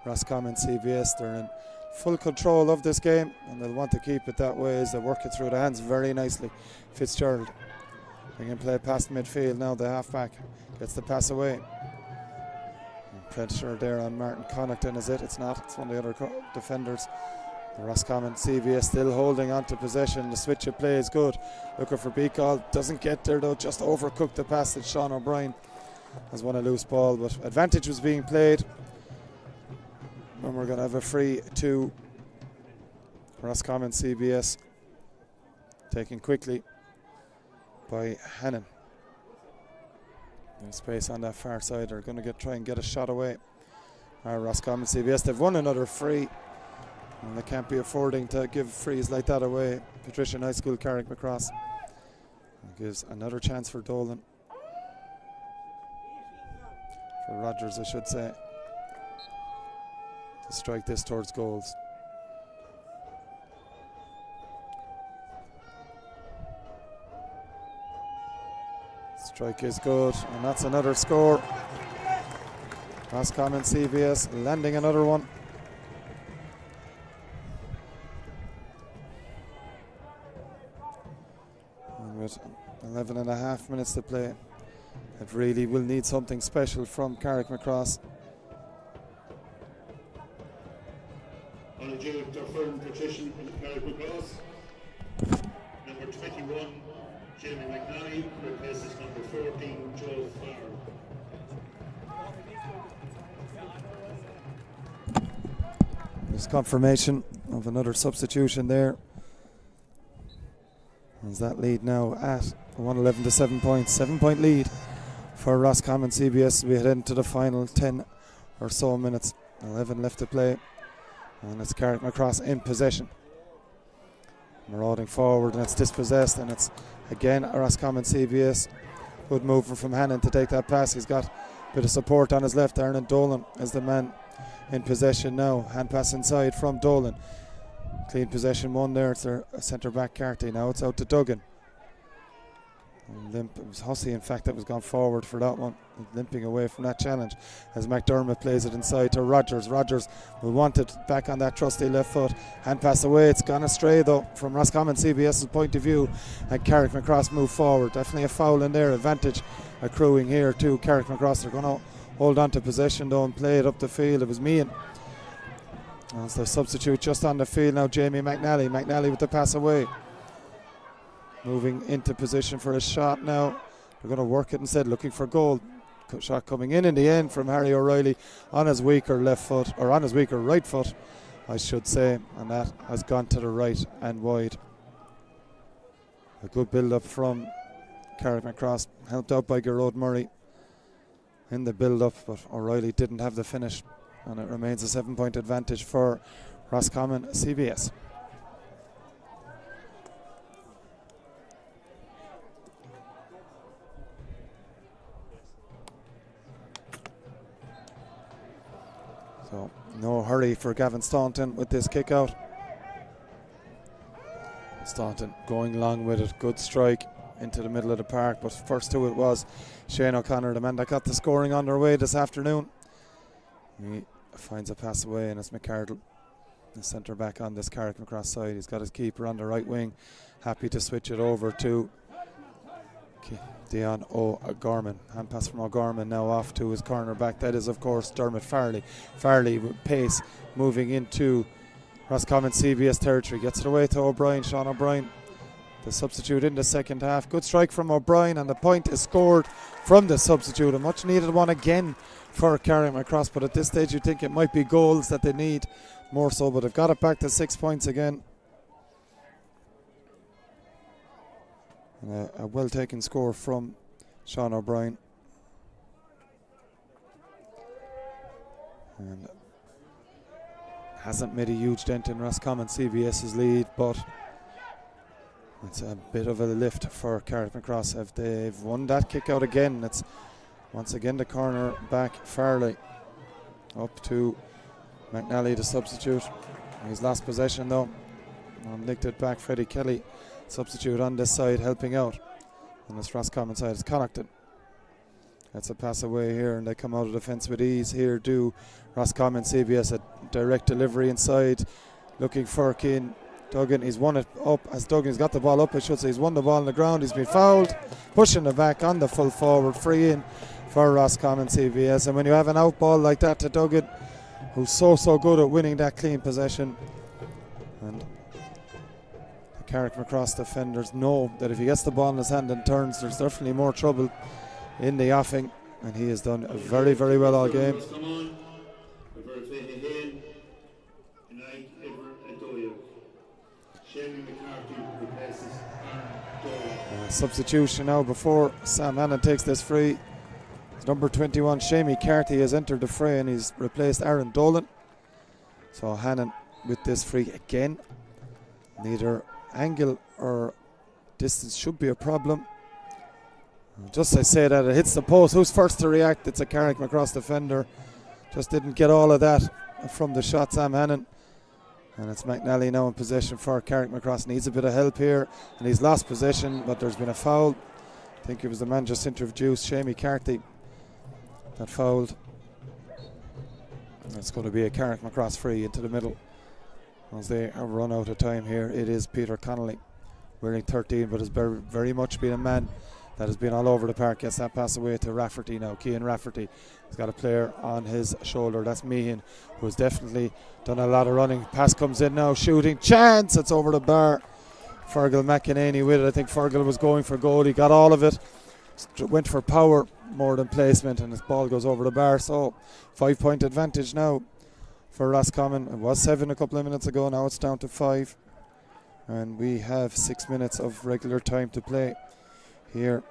Roscommon CBS. They're in full control of this game, and they'll want to keep it that way as they work it through the hands very nicely. Fitzgerald bringing play past midfield now. The halfback gets the pass away. And pressure there on Martin Connaughton, is it? It's not. It's one of the other defenders. The Roscommon CBS still holding on to possession. The switch of play is good. Looking for Beacall. Doesn't get there though. Just overcooked the pass that Sean O'Brien has won a loose ball, but advantage was being played. And we're going to have a free to Roscommon CBS, taken quickly by Hannon. There's space on that far side. They're going to try and get a shot away. Roscommon CBS, they've won another free, and they can't be affording to give frees like that away. Patrician High School, Carrickmacross. Gives another chance for Dolan. For Rogers, I should say, to strike this towards goals. Strike is good, and that's another score. Roscommon CBS landing another one. And with 11 and a half minutes to play, it really will need something special from Carrickmacross. On the J Turfern Patrician from Carrickmacross. Number 21, Jamie McNally replaces number 14, Joe Farr. There's confirmation of another substitution there. As that lead now at 111 to 7 points. 7-point lead for Roscommon CBS. We head into the final 10 or so minutes. 11 left to play. And it's Carrickmacross in possession. Marauding forward, and it's dispossessed, and it's again Roscommon CBS. Good move from Hannon to take that pass. He's got a bit of support on his left. Aaron Dolan is the man in possession now. Hand pass inside from Dolan. Clean possession one there. It's their centre back Carty. Now it's out to Duggan. Limp. It was Hussey, in fact, that was gone forward for that one, limping away from that challenge as McDermott plays it inside to Rogers. Rogers will want it back on that trusty left foot. Hand pass away. It's gone astray though from Roscommon CBS's point of view, and Carrickmacross move forward. Definitely a foul in there. Advantage accruing here to Carrickmacross. They're going to hold on to possession though and play it up the field. It was Meehan. That's the substitute just on the field now. Jamie McNally. McNally with the pass away. Moving into position for a shot now. They're going to work it instead, looking for goal. Shot coming in the end from Harry O'Reilly on his weaker left foot, or on his weaker right foot, I should say, and that has gone to the right and wide. A good build-up from Carrickmacross, helped out by Gerard Murray in the build-up, but O'Reilly didn't have the finish, and it remains a 7-point advantage for Roscommon CBS. So no hurry for Gavin Staunton with this kick out. Staunton going long with it. Good strike into the middle of the park, but first to it was Shane O'Connor, the man that got the scoring underway this afternoon. He finds a pass away, and it's McCardle, the centre back on this Carrickmacross side. He's got his keeper on the right wing, happy to switch it over to Dion O'Gorman. Hand pass from O'Gorman now off to his corner back. That is, of course, Dermot Farley. Farley with pace moving into Roscommon CBS territory. Gets it away to O'Brien. Sean O'Brien, the substitute in the second half. Good strike from O'Brien, and the point is scored from the substitute. A much needed one again for Carrickmacross, but at this stage you think it might be goals that they need more so, but they've got it back to 6 points again. A well taken score from Sean O'Brien. And hasn't made a huge dent in Roscommon CBS's lead, but it's a bit of a lift for Carrickmacross. If they've won that kick out again, it's once again the corner back Farley up to McNally, the substitute. He's lost possession though, and nicked it back. Freddie Kelly, substitute on this side, helping out. On this Roscommon side, it's Connaughton. That's a pass away here, and they come out of defence with ease. Here do Roscommon CBS, a direct delivery inside, looking for Keane Duggan. He's won it up as Duggan's got the ball up, I should say. He's won the ball on the ground. He's been fouled, pushing it back on the full forward, free in for Roscommon CBS. And when you have an out ball like that to Duggan, who's so good at winning that clean possession, and Carrickmacross defenders know that if he gets the ball in his hand and turns, there's definitely more trouble in the offing, and he has done very, very well all game. Substitution now before Sam Hannon takes this free. Number 21, Shamie Carty, has entered the fray, and he's replaced Aaron Dolan. So Hannon with this free again. Neither angle or distance should be a problem. Just as I say that, it hits the post. Who's first to react? It's a Carrickmacross defender. Just didn't get all of that from the shot, Sam Hannon. And it's McNally now in possession for Carrickmacross. Needs a bit of help here, and he's lost possession, but there's been a foul. I think it was the man just introduced, Shamie Carty, that fouled. It's going to be a Carrickmacross free into the middle as they run out of time here. It is Peter Connolly, wearing 13, but has very much been a man that has been all over the park. Gets that pass away to Rafferty now. Cian Rafferty has got a player on his shoulder. That's Meehan, who has definitely done a lot of running. Pass comes in now, shooting chance. It's over the bar. Fergal McEnany with it. I think Fergal was going for goal. He got all of it, went for power more than placement, and his ball goes over the bar. So 5-point advantage now for Roscommon. It was 7 a couple of minutes ago, now it's down to 5. And we have 6 minutes of regular time to play here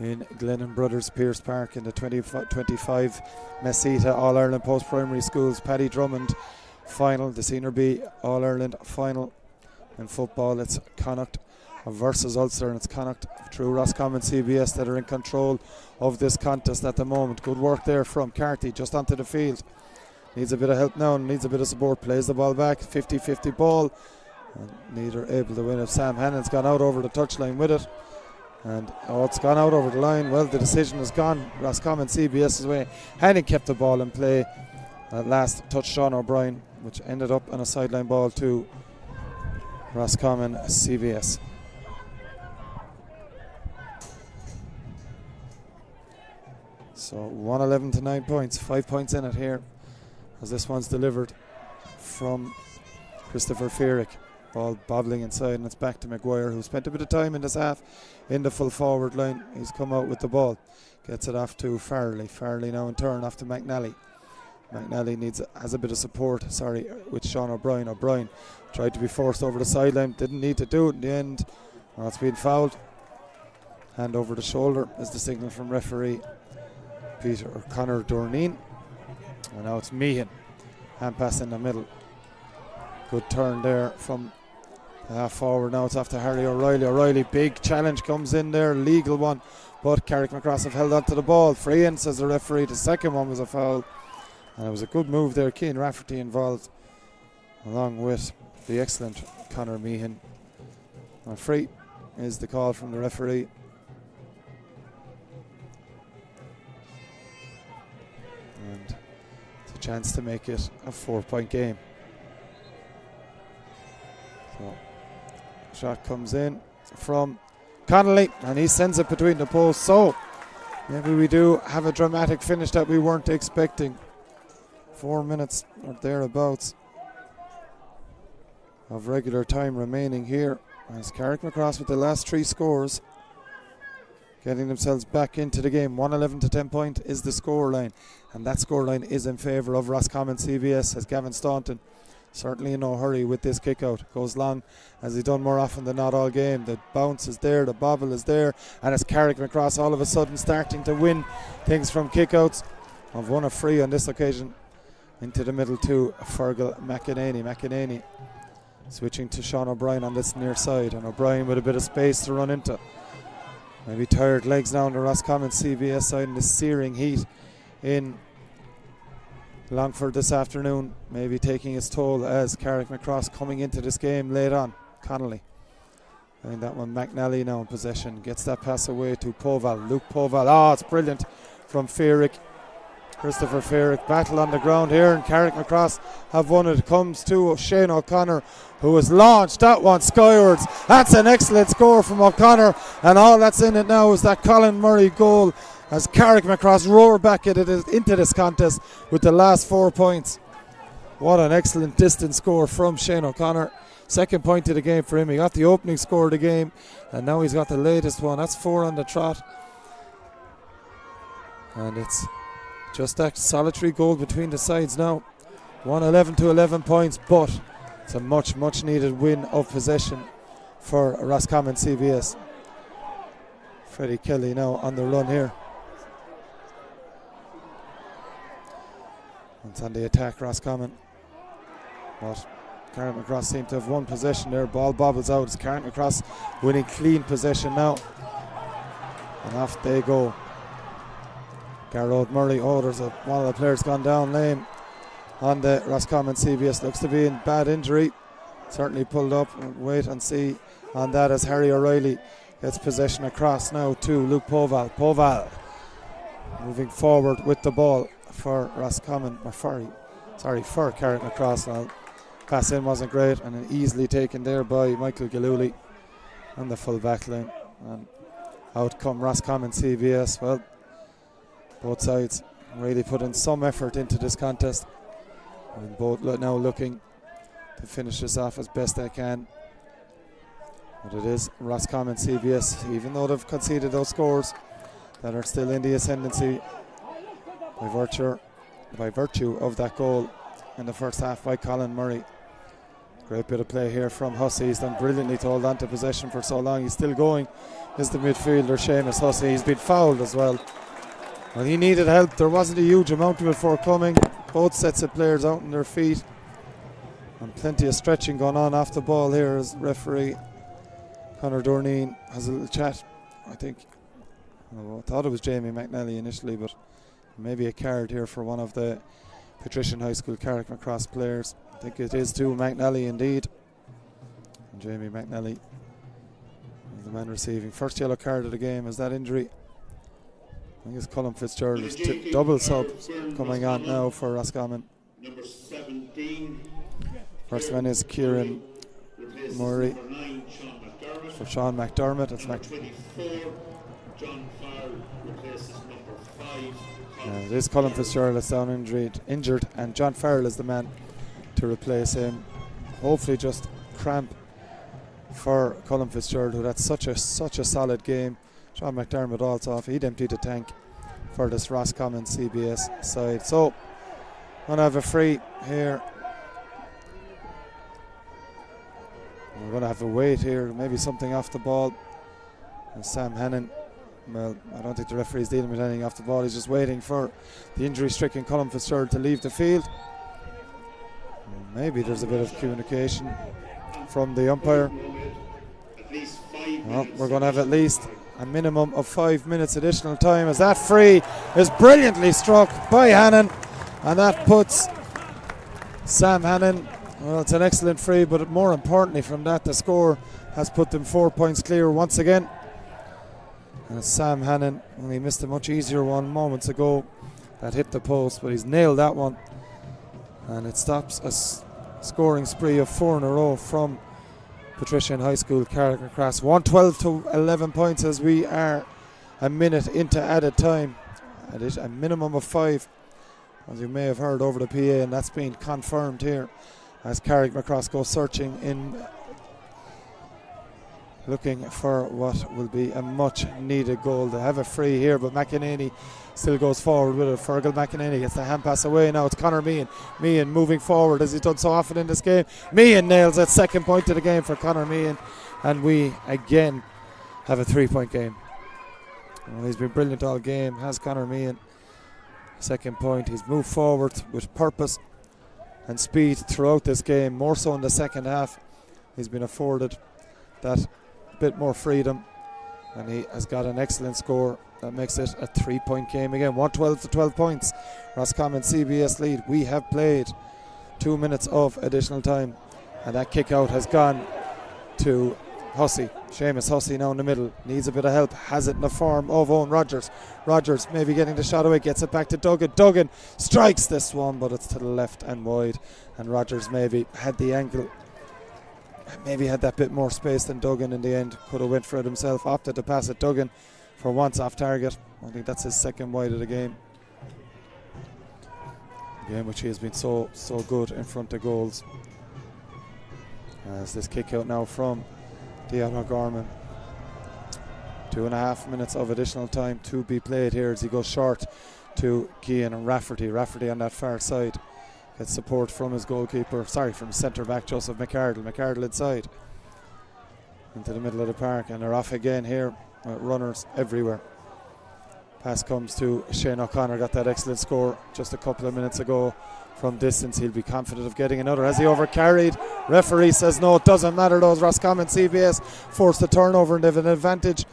in Glennon Brothers Pierce Park in the 2025 Masita All-Ireland Post-Primary Schools Paddy Drummond final, the Senior B All-Ireland final. In football, it's Connacht versus Ulster, and it's Connacht through Roscommon CBS that are in control of this contest at the moment. Good work there from Carty, just onto the field. Needs a bit of help now, needs a bit of support. Plays the ball back, 50-50 ball, and neither able to win it. Sam Hannon's gone out over the touchline with it, and it's gone out over the line. Well, the decision has gone Roscommon CBS's way. Hannon kept the ball in play. At last touched Sean O'Brien, which ended up on a sideline ball to Roscommon CBS. So 111 to 9 points, 5 points in it here, as this one's delivered from Christopher Fearick. Ball bobbling inside, and it's back to Maguire, who spent a bit of time in this half in the full forward line. He's come out with the ball, gets it off to Farrelly. Farrelly now in turn off to McNally. McNally has a bit of support, with Sean O'Brien. O'Brien tried to be forced over the sideline, didn't need to do it in the end. Well, it's been fouled. Hand over the shoulder is the signal from referee Conor Dorneen. And now it's Meehan. Hand pass in the middle. Good turn there from the half forward. Now it's off to Harry O'Reilly. O'Reilly, big challenge comes in there, legal one. But Carrickmacross have held on to the ball. Free in, says the referee. The second one was a foul. And it was a good move there. Cian Rafferty involved, along with the excellent Conor Meehan. And free is the call from the referee. And it's a chance to make it a 4-point game. So, shot comes in from Connolly, and he sends it between the posts. So, maybe we do have a dramatic finish that we weren't expecting. 4 minutes or thereabouts of regular time remaining here, as Carrickmacross with the last 3 scores getting themselves back into the game. 111 to 10 point is the scoreline, and that scoreline is in favour of Roscommon CBS, as Gavin Staunton certainly in no hurry with this kick out. Goes long, as he's done more often than not all game. The bounce is there, the bobble is there, and it's Carrickmacross all of a sudden starting to win things from kick outs. I've won a free on this occasion into the middle to Fergal McEnany. McEnany switching to Sean O'Brien on this near side, and O'Brien with a bit of space to run into. Maybe tired legs now on the Roscommon CBS side in the searing heat in Longford this afternoon, maybe taking its toll, as Carrickmacross coming into this game late on. Connolly, and that one McNally now in possession, gets that pass away to Poval. Luke Poval, it's brilliant from Fearick. Christopher Fearick, battle on the ground here, and Carrickmacross have won it. Comes to Shane O'Connor, who has launched that one skywards. That's an excellent score from O'Connor, and all that's in it now is that Colin Murray goal, as Carrickmacross roar back into this contest with the last 4 points. What an excellent distance score from Shane O'Connor. Second point of the game for him. He got the opening score of the game, and now he's got the latest one. That's 4 on the trot, and it's just that solitary goal between the sides now. 111 to 11 points, but it's a much needed win of possession for Roscommon CBS. Freddie Kelly now on the run here. It's on the attack, Roscommon, but Carrickmacross seem to have won possession there. Ball bobbles out. It's Carrickmacross winning clean possession now, and off they go. Garrod Murray, there's one of the players gone down lame on the Roscommon CBS. Looks to be in bad injury. Certainly pulled up. Wait and see on that, as Harry O'Reilly gets possession across now to Luke Poval. Poval moving forward with the ball for Roscommon, for Carrickmacross. Now, pass in wasn't great, and easily taken there by Michael Gillooly on the full back line. And out come Roscommon CBS. Well, both sides really put in some effort into this contest, and both now looking to finish this off as best they can. But it is Roscommon CBS, even though they've conceded those scores, that are still in the ascendancy by virtue of that goal in the first half by Colin Murray. Great bit of play here from Hussey. He's done brilliantly to hold on to possession for so long. He's still going, is the midfielder Seamus Hussey. He's been fouled as well. Well, he needed help. There wasn't a huge amount of it forthcoming. Both sets of players out on their feet, and plenty of stretching going on off the ball here as referee Conor Dorneen has a little chat. I thought it was Jamie McNally initially, but maybe a card here for one of the Patrician High School Carrickmacross players. I think it is to McNally indeed. And Jamie McNally is the man receiving first yellow card of the game as that injury. I think it's Colin Fitzgerald. There's double sub coming on now for Roscommon. Number 17. First one is Kieran Murray. Number 9, Sean McDermott. For Sean McDermott, it's Number 24, John Farrell replaces number 5. it is Colin Fitzgerald that's down injured, and John Farrell is the man to replace him. Hopefully just cramp for Colin Fitzgerald, who had such a solid game. Sean McDermott also off. He'd emptied the tank for this Roscommon CBS side. So, gonna have a free here. We're gonna have a wait here, maybe something off the ball. And Sam Hannon, well, I don't think the referee's dealing with anything off the ball. He's just waiting for the injury-stricken Colin Fitzgerald to leave the field. Maybe there's a bit of communication from the umpire. Well, we're going to have at least a minimum of 5 minutes additional time, as that free is brilliantly struck by Hannon, and that puts Sam Hannon, well, it's an excellent free, but more importantly from that, the score has put them 4 points clear once again. And Sam Hannon, well, he missed a much easier one moments ago that hit the post, but he's nailed that one, and it stops a scoring spree of 4 in a row from Patrician High School Carrickmacross. 112 to 11 points as we are a minute into added time. It is a minimum of 5, as you may have heard over the PA, and that's been confirmed here as Carrickmacross go searching in, looking for what will be a much needed goal. They have a free here, but McEnany still goes forward with it. Fergal McEnany gets the hand pass away. Now it's Conor Meehan. Meehan moving forward as he's done so often in this game. Meehan nails that second point of the game for Conor Meehan, and we again have a 3-point game. Well, he's been brilliant all game, has Conor Meehan. Second point. He's moved forward with purpose and speed throughout this game, more so in the second half. He's been afforded that bit more freedom, and he has got an excellent score that makes it a 3-point game again. 112 to 12 points. Roscommon CBS lead. We have played 2 minutes of additional time, and that kick out has gone to Hussey. Seamus Hussey now in the middle, needs a bit of help, has it in the form of Owen Rogers. Rogers maybe getting the shot away, gets it back to Duggan. Duggan strikes this one, but it's to the left and wide, and Rogers maybe had the angle, maybe had that bit more space than Duggan in the end. Could have went for it himself, opted to pass it. Duggan for once off target. I think that's his second wide of the game. A game which he has been so good in front of goals. As this kick out now from Dion O'Gorman. 2.5 minutes of additional time to be played here as he goes short to Gian and Rafferty. Rafferty on that far side gets support from his goalkeeper, from centre back Joseph McArdle. McArdle inside into the middle of the park, and they're off again here. Runners everywhere. Pass comes to Shane O'Connor, got that excellent score just a couple of minutes ago from distance. He'll be confident of getting another. Has he overcarried? Referee says no, it doesn't matter. Those Roscommon CBS forced the turnover and they have an advantage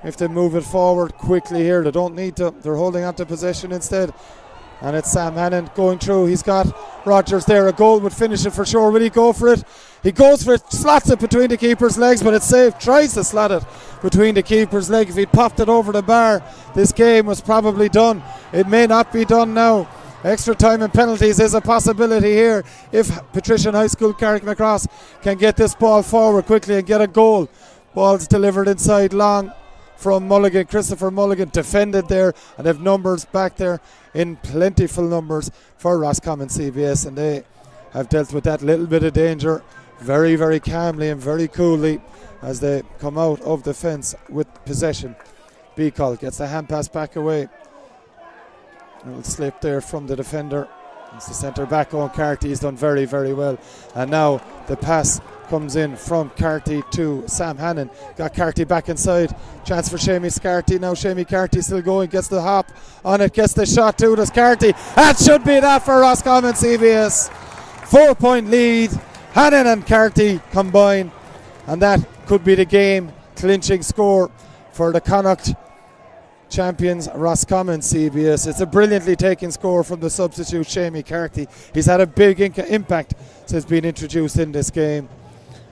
if they move it forward quickly here. They don't need to, they're holding on to possession instead. And it's Sam Hannon going through. He's got Rogers there. A goal would finish it for sure. Will he go for it? He goes for it, slots it between the keeper's legs, but it's safe. Tries to slot it between the keeper's leg. If he'd popped it over the bar, this game was probably done. It may not be done now. Extra time and penalties is a possibility here if Patrician High School Carrickmacross can get this ball forward quickly and get a goal. Ball's delivered inside long from Mulligan. Christopher Mulligan defended there, and have numbers back there in plentiful numbers for Roscommon CBS, and they have dealt with that little bit of danger very, very calmly and very coolly as they come out of the fence with possession. Beacol gets the hand pass back away. A little slip there from the defender. It's the centre back, Owen Carty. He's done very, very well. And now the pass comes in from Carty to Sam Hannon. Got Carty back inside. Chance for Seamus Carty. Now Seamus Carty still going. Gets the hop on it. Gets the shot to us. Carty. That should be that for Roscommon CBS. 4-point lead. Hannon and Carty combine. And that could be the game clinching score for the Connacht champions Roscommon CBS. It's a brilliantly taken score from the substitute Seamus Carty. He's had a big impact since being introduced in this game,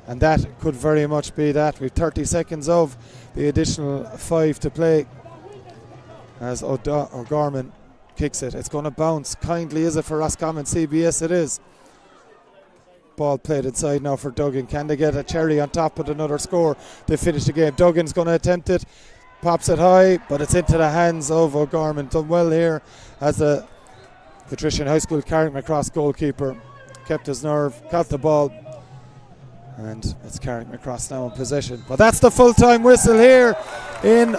and that could very much be that. We've 30 seconds of the additional 5 to play as O'Gorman kicks it. It's going to bounce. Kindly is it for Roscommon CBS? It is. Ball played inside now for Duggan. Can they get a cherry on top with another score to finish the game? Duggan's going to attempt it. Pops it high, but it's into the hands of O'Gorman. Done well here as the Patrician High School Carrickmacross goalkeeper kept his nerve, got the ball, and it's Carrickmacross now in possession. But that's the full-time whistle here in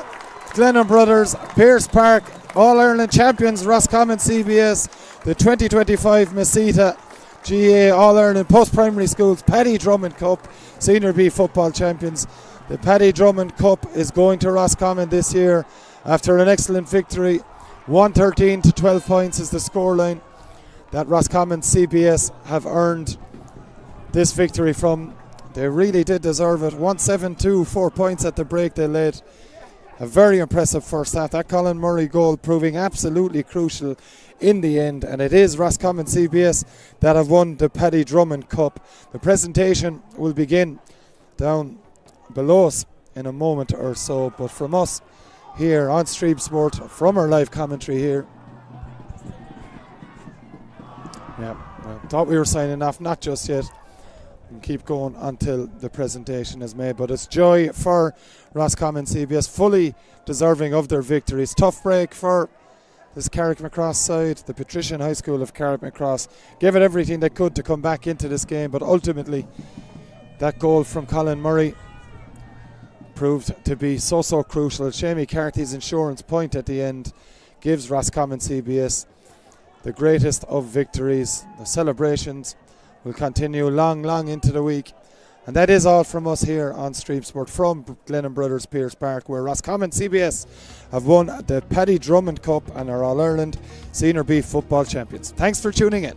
Glennon Brothers, Pearse Park. All-Ireland champions Roscommon CBS, the 2025 Masita GA All-Ireland Post-Primary Schools Paddy Drummond Cup Senior B football champions. The Paddy Drummond Cup is going to Roscommon this year after an excellent victory. 113 to 12 points is the scoreline that Roscommon CBS have earned this victory from. They really did deserve it. 1-7-2, 4 points at the break they led. A very impressive first half. That Colin Murray goal proving absolutely crucial in the end, and it is Roscommon CBS that have won the Paddy Drummond Cup. The presentation will begin down below us in a moment or so, but from us here on Stream Sport, from our live commentary here, I thought we were signing off, not just yet. And keep going until the presentation is made, but it's joy for Roscommon CBS, fully deserving of their victories. Tough break for this Carrickmacross side. The Patrician High School of Carrickmacross gave it everything they could to come back into this game, but ultimately that goal from Colin Murray proved to be so crucial. Seamus Carty's insurance point at the end gives Roscommon CBS the greatest of victories. The celebrations will continue long into the week. And that is all from us here on Stream Sport from Glennon Brothers Pearse Park, where Roscommon CBS have won the Paddy Drummond Cup and are All-Ireland Senior B football champions. Thanks for tuning in.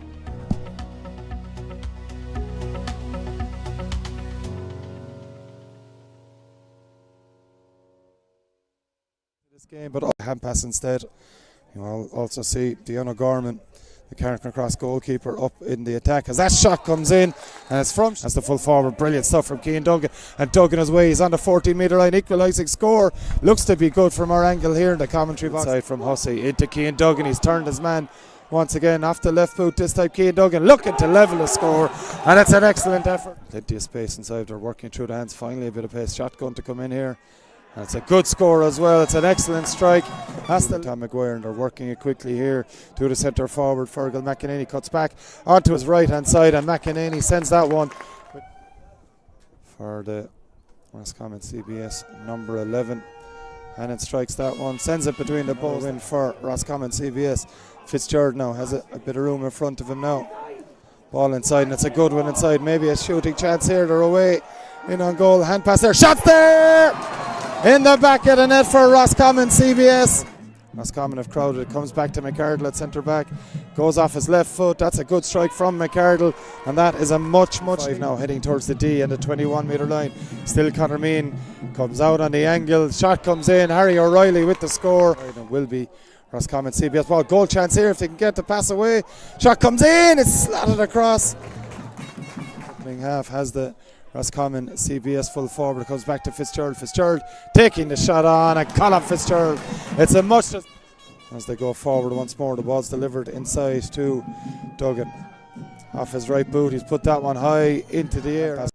Game, but hand pass instead. You'll also see Dion O'Gorman, the Carrickmacross goalkeeper, up in the attack as that shot comes in, and it's from as the full forward. Brilliant stuff from Cian Duggan, and Duggan his way. He's on the 14-metre line, equalising score. Looks to be good from our angle here in the commentary box. Side from Hussey into Cian Duggan. He's turned his man once again off the left boot. This time Cian Duggan looking to level the score, and it's an excellent effort. Plenty of space inside. They're working through the hands. Finally a bit of pace. Shotgun to come in here. And it's a good score as well. It's an excellent strike. That's the Tom Maguire, and they're working it quickly here to the centre forward. Fergal McEnany cuts back onto his right hand side, and McEnany sends that one for the Roscommon CBS number 11. And it strikes that one, sends it between the posts. Win for Roscommon CBS. Fitzgerald now has a bit of room in front of him now. Ball inside, and it's a good one inside. Maybe a shooting chance here. They're away in on goal. Hand pass there. Shots there! In the back of the net for Roscommon CBS. Roscommon have crowded. It comes back to McArdle at centre back. Goes off his left foot. That's a good strike from McArdle. And that is a much now heading towards the D and the 21-metre line. Still Conor Mean comes out on the angle. Shot comes in. Harry O'Reilly with the score. It will be Roscommon CBS ball. Goal chance here if they can get the pass away. Shot comes in. It's slatted across. Opening half has the Roscommon CBS full forward. Comes back to Fitzgerald. Fitzgerald taking the shot on, and Colin Fitzgerald. It's a much as they go forward once more. The ball's delivered inside to Duggan. Off his right boot, he's put that one high into the air. As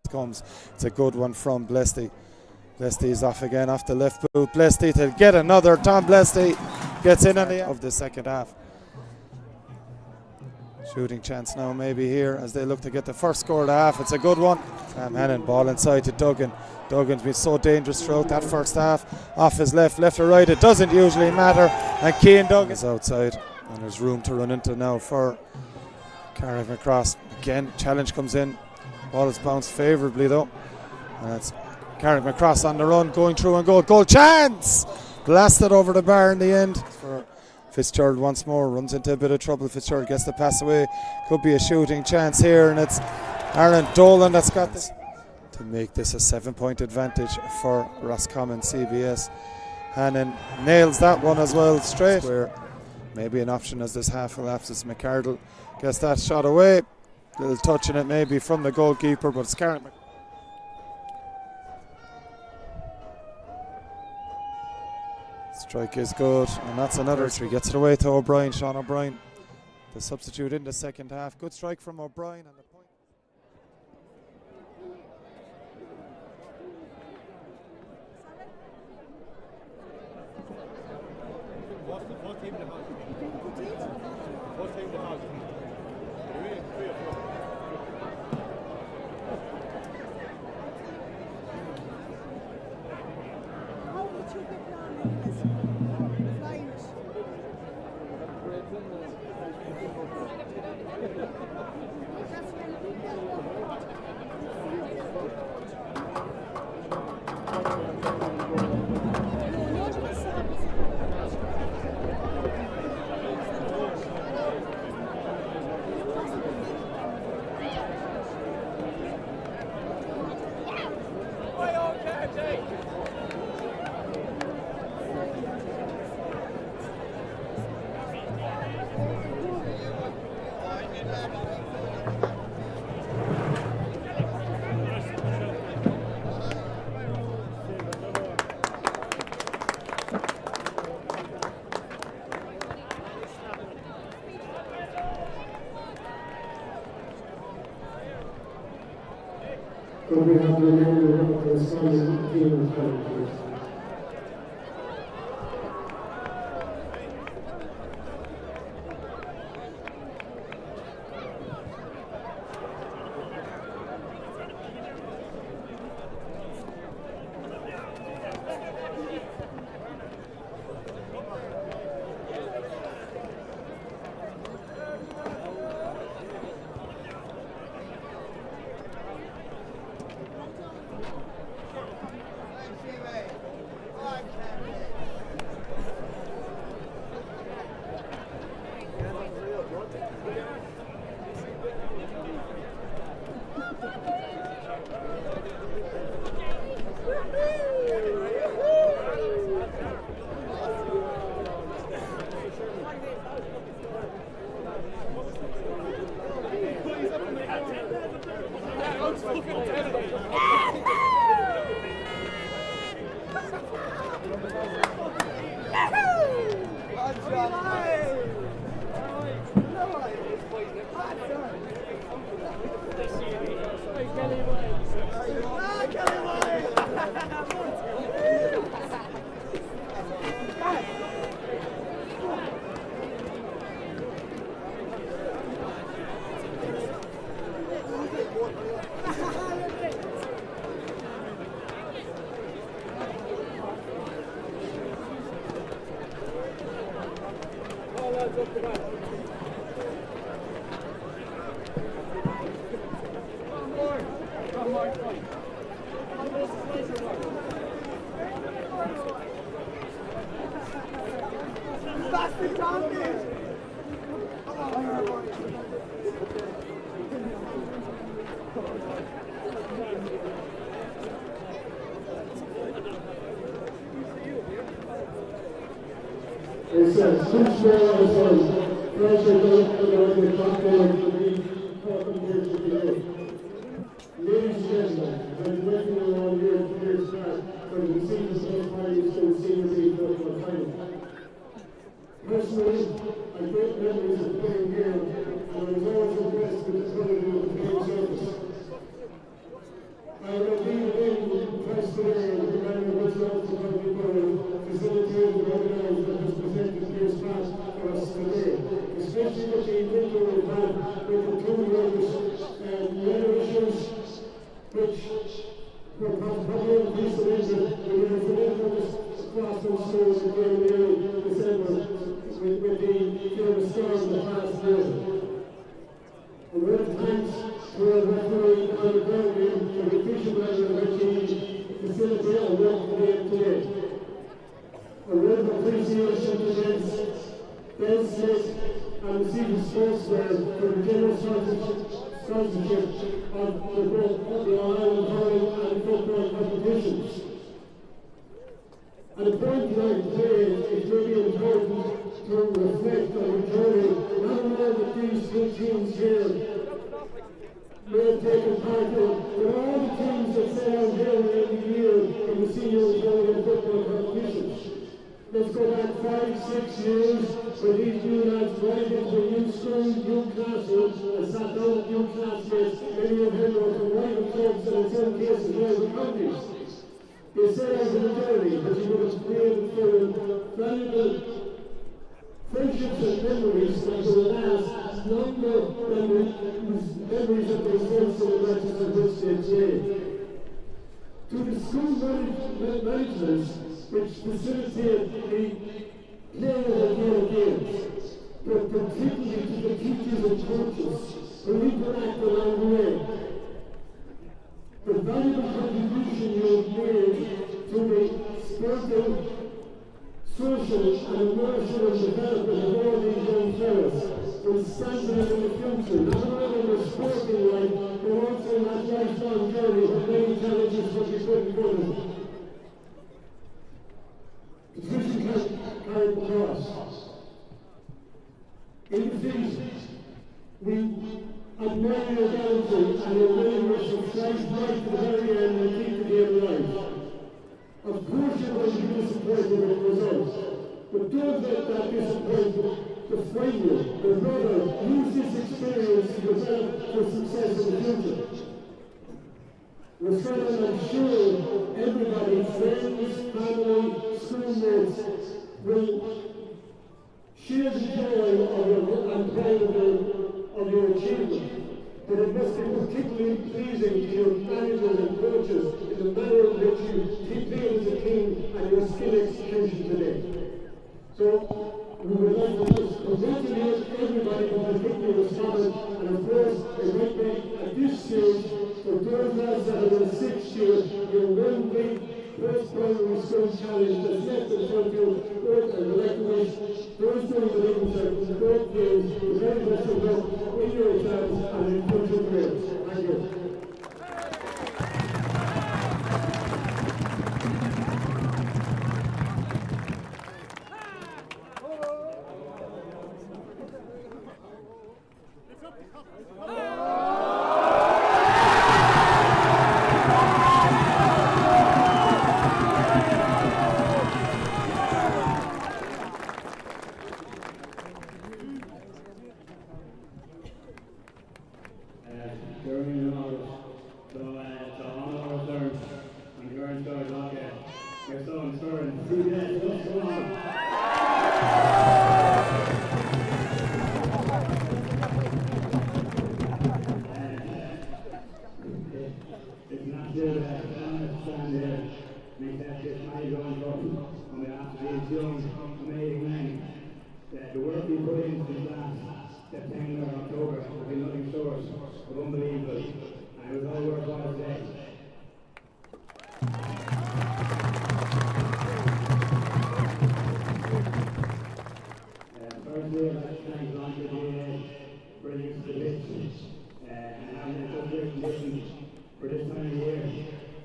it comes, it's a good one from Blesty. Blesty's off again off the left boot. Blesty to get another. Tom Blesty gets in on the of the second half. Shooting chance now maybe here as they look to get the first score of the half. It's a good one. Sam Hannon, ball inside to Duggan. Duggan's been so dangerous throughout that first half. Off his left or right, it doesn't usually matter. And Cian Duggan is outside. And there's room to run into now for Carrickmacross. Again, challenge comes in. Ball is bounced favourably though. And it's Carrickmacross on the run, going through and goal. Goal chance! Blasted over the bar in the end. For Fitzgerald once more, runs into a bit of trouble. Fitzgerald gets the pass away. Could be a shooting chance here, and it's Aaron Dolan that's got this to make this a 7-point advantage for Roscommon CBS. Hannon nails that one as well straight. Where maybe an option as this half elapses. McCardle gets that shot away. Little touch in it maybe from the goalkeeper, but it's Carrickmacross. Strike is good, and that's another. He gets it away to O'Brien, Sean O'Brien, the substitute in the second half. Good strike from O'Brien on the point. On behalf of the member of the Wisconsin team of Carrickmacross. It says, switch ball and says, pressure goes to the top board to be talking here today. Ladies and gentlemen, I'm working around here at years back for the Masita State Party School Senior League Football Final. Personally, I have great memories of playing here, and I was always impressed with the quality of the playing service. I will be again impressed today with the manner in which the Ulster people facilitated and organised what was presented years past for us today, especially with the individual had with the 2 years weather issues, which were probably increased a little bit. We were across those schools in early December with the storm in the past year. A word of thanks to our referee, Conor Bergen, for the official manner in which he facilitated our work for the game today. A word of appreciation to Ben Smith and the Masita Sportswear for the generous sponsorship of the All-Ireland hurling and football competitions. At a point like today, it's really important to reflect on the journey, not only that these 2 teams here may have taken part in, but all the teams that set out here every year in the senior and football competitions. Let's go back 5-6 years where these new lads right into a new school, new classroom, and sat down with new classmates, many of them were from rival clubs and in some cases rival countries. They set out on a journey that you would have created for them valuable friendships and memories that will last longer than the memories of the results of the matches of which they played. To the school managements which facilitate the playing of their games, but particularly to the teachers and coaches who interact along the way. The valuable contribution you have made to the sporting, social and emotional development of all these young fellas will stand them in the future, not only in the sporting life, but also in that lifelong journey when many challenges will be put in front of them. Patrician Carrickmacross. In defeat, we admire your gallantry and your willingness to fight right to the very end and keep the game alive. Of course you're going to be disappointed with the result, but don't let that disappointment define you, but rather use this experience to develop for success in the future. Roscommon, I'm sure everybody, friends, family, schoolmates, will share the joy and pride of your achievement. But it must be particularly pleasing to your managers and coaches in the manner in which you played as a team and your skill execution today. So we would like to just congratulate everybody, but particularly Roscommon, and of course it might be at this stage for those lads that are in 6th year, your one big post-primary school challenge that's left in front of you. And we'd like to wish those doing the leaving circles, both games, the very best of luck in your exams and in future careers. Thank you. CBS, Roscommon. It's not good to stand there, make that just money going up on behalf of these young, amazing men. The work we put in since last September and October has been nothing short of unbelievable, and it was all worthwhile today. Firstly, I'd like to thank Ron for the use of the pitch and having it such great conditions for this time of year.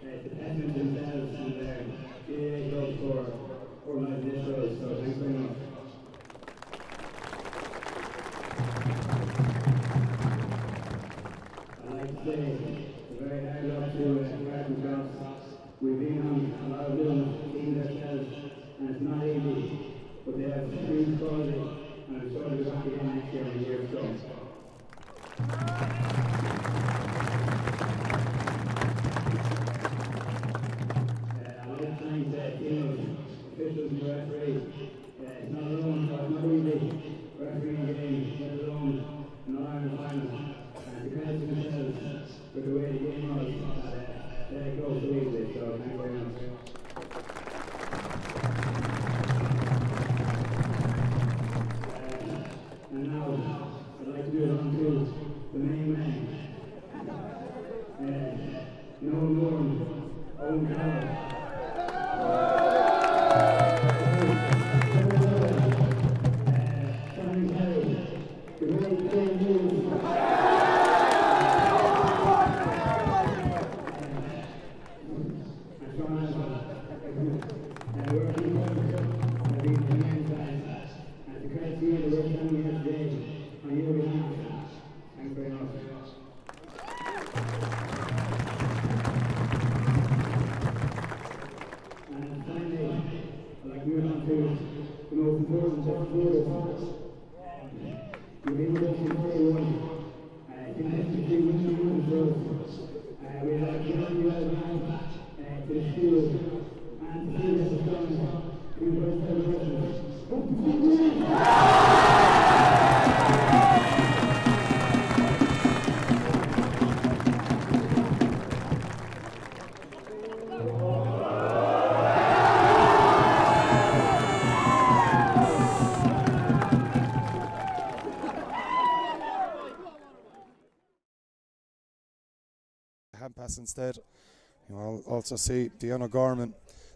It's a testament to themselves and their GAA club for organising this show, so thanks very much. I'd like to say a very hard luck to Carrickmacross. We've been on a lot of little teams ourselves, and it's not easy, but they have huge quality. And I'm sure to be back again next year and years to come. I'd like to thank the team of officials and referees. It's not alone, it's not easy refereeing games, let alone an Ireland Hand pass instead. You'll also see Dion O'Gorman,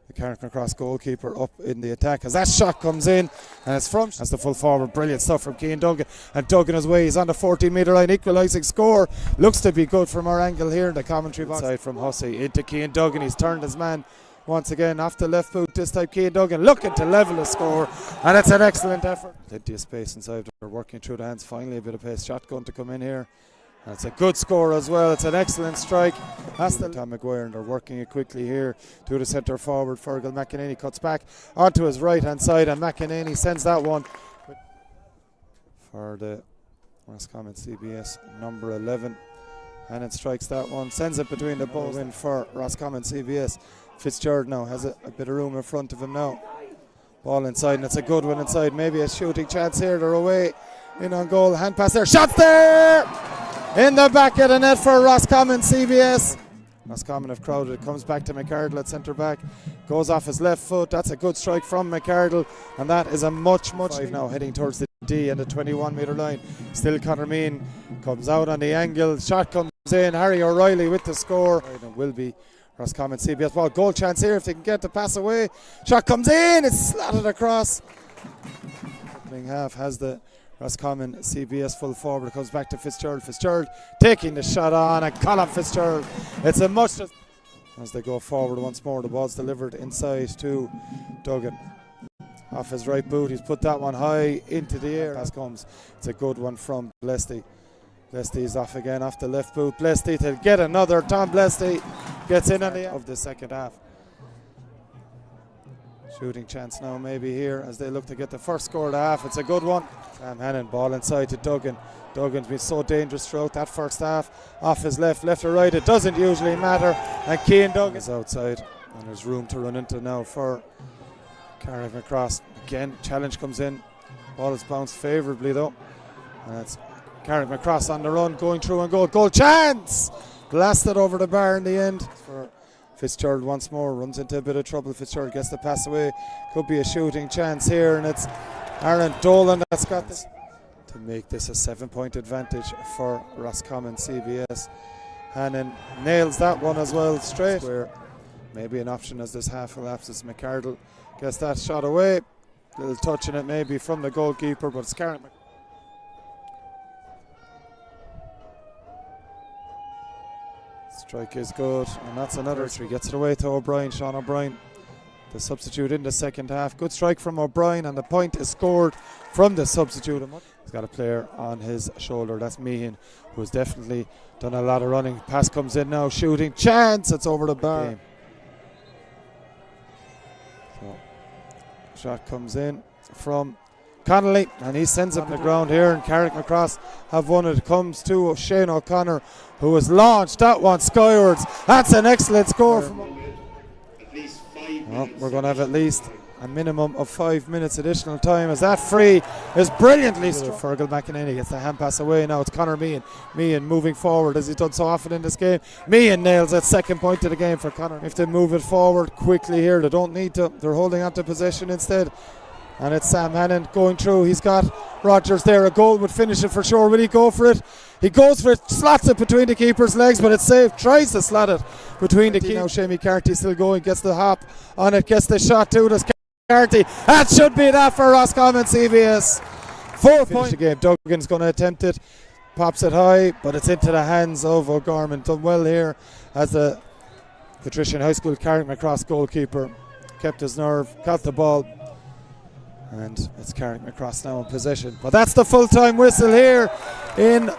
the Carrickmacross goalkeeper, up in the attack as that shot comes in, and it's from as the full forward. Brilliant stuff from Cian Duggan, and Duggan his way. He's on the 14-metre line, equalising score. Looks to be good from our angle here in the commentary box. Side from Hussey into Cian Duggan. He's turned his man once again off the left boot. This time Cian Duggan looking to level the score, and it's an excellent effort. Plenty of space inside. They're working through the hands. Finally a bit of pace. Shotgun to come in here. And it's a good score as well. It's an excellent strike. That's the Tom Maguire, and they're working it quickly here to the centre forward. Fergal McEnany cuts back onto his right hand side, and McEnany sends that one for the Roscommon CBS number 11. And it strikes that one, sends it between the posts. Win for Roscommon CBS. Fitzgerald now has a bit of room in front of him now. Ball inside, and it's a good one inside. Maybe a shooting chance here. They're away in on goal. Hand pass there. Shots there! In the back of the net for Roscommon CBS. Roscommon have crowded. It comes back to McArdle at centre back. Goes off his left foot. That's a good strike from McArdle. And that is a much now heading towards the D and the 21-metre line. Still Conor Mean comes out on the angle. Shot comes in. Harry O'Reilly with the score. It will be Roscommon CBS ball. Goal chance here if they can get the pass away. Shot comes in. It's slotted across. Opening half has the Roscommon CBS full forward. It comes back to Fitzgerald. Fitzgerald taking the shot on, and Colin Fitzgerald. It's a much as they go forward once more. The ball's delivered inside to Duggan. Off his right boot, he's put that one high into the air. Pass comes. It's a good one from Blesty. Blesty is off again off the left boot. Blesty to get another. Tom Blesty gets in on the of the second half. Shooting chance now maybe here as they look to get the first score of the half. It's a good one. Sam Hannon, ball inside to Duggan. Duggan's been so dangerous throughout that first half. Off his left or right, it doesn't usually matter. And Cian Duggan is outside, and there's room to run into now for Carrickmacross. Again, challenge comes in. Ball is bounced favourably though. And it's Carrickmacross on the run, going through and goal. Goal chance! Blasted over the bar in the end. For Fitzgerald once more, runs into a bit of trouble. Fitzgerald gets the pass away. Could be a shooting chance here, and it's Aaron Dolan that's got this to make this a 7-point advantage for Roscommon CBS. Hannon nails that one as well straight. Where maybe an option as this half elapses. McArdle gets that shot away. Little touch in it maybe from the goalkeeper, but it's Carrickmacross. Strike is good, and that's another. He gets it away to O'Brien, Sean O'Brien, the substitute in the second half. Good strike from O'Brien, and the point is scored from the substitute. He's got a player on his shoulder, that's Meehan, who has definitely done a lot of running. Pass comes in now, shooting chance, it's over the bar. So, shot comes in from Connolly, and he sends it on the ground here, and Carrickmacross have won it. It comes to Shane O'Connor, who has launched that one skywards. That's an excellent score from we're going to have at least a minimum of 5 minutes additional time, as that free is brilliantly struck. Fergal McEnany gets the hand pass away. Now it's Conor Meehan. Meehan moving forward as he's done so often in this game. Meehan nails that second point of the game for Conor. If they move it forward quickly here, they don't need to. They're holding on to possession instead. And it's Sam Hannon going through. He's got Rogers there. A goal would finish it for sure. Will he go for it? He goes for it, slots it between the keeper's legs, but it's safe. Tries to slot it between the keepers. Now Shamie Carty still going, gets the hop on it, gets the shot to it. Carty. That should be that for Roscommon CBS. 4 points. The game. Duggan's going to attempt it. Pops it high, but it's into the hands of O'Gorman. Done well here as the Patrician High School Carrickmacross goalkeeper. Kept his nerve, got the ball. And it's Carrickmacross now in possession. But that's the full-time whistle here in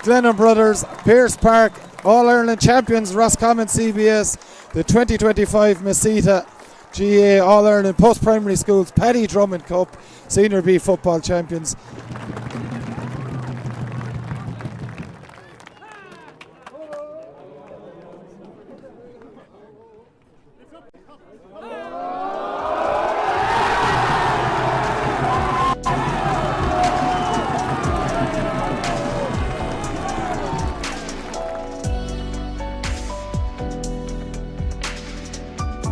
Glennon Brothers, Pierce Park, All-Ireland champions, Roscommon CBS, the 2025 Masita GA All-Ireland Post-Primary Schools Paddy Drummond Cup, Senior B football champions.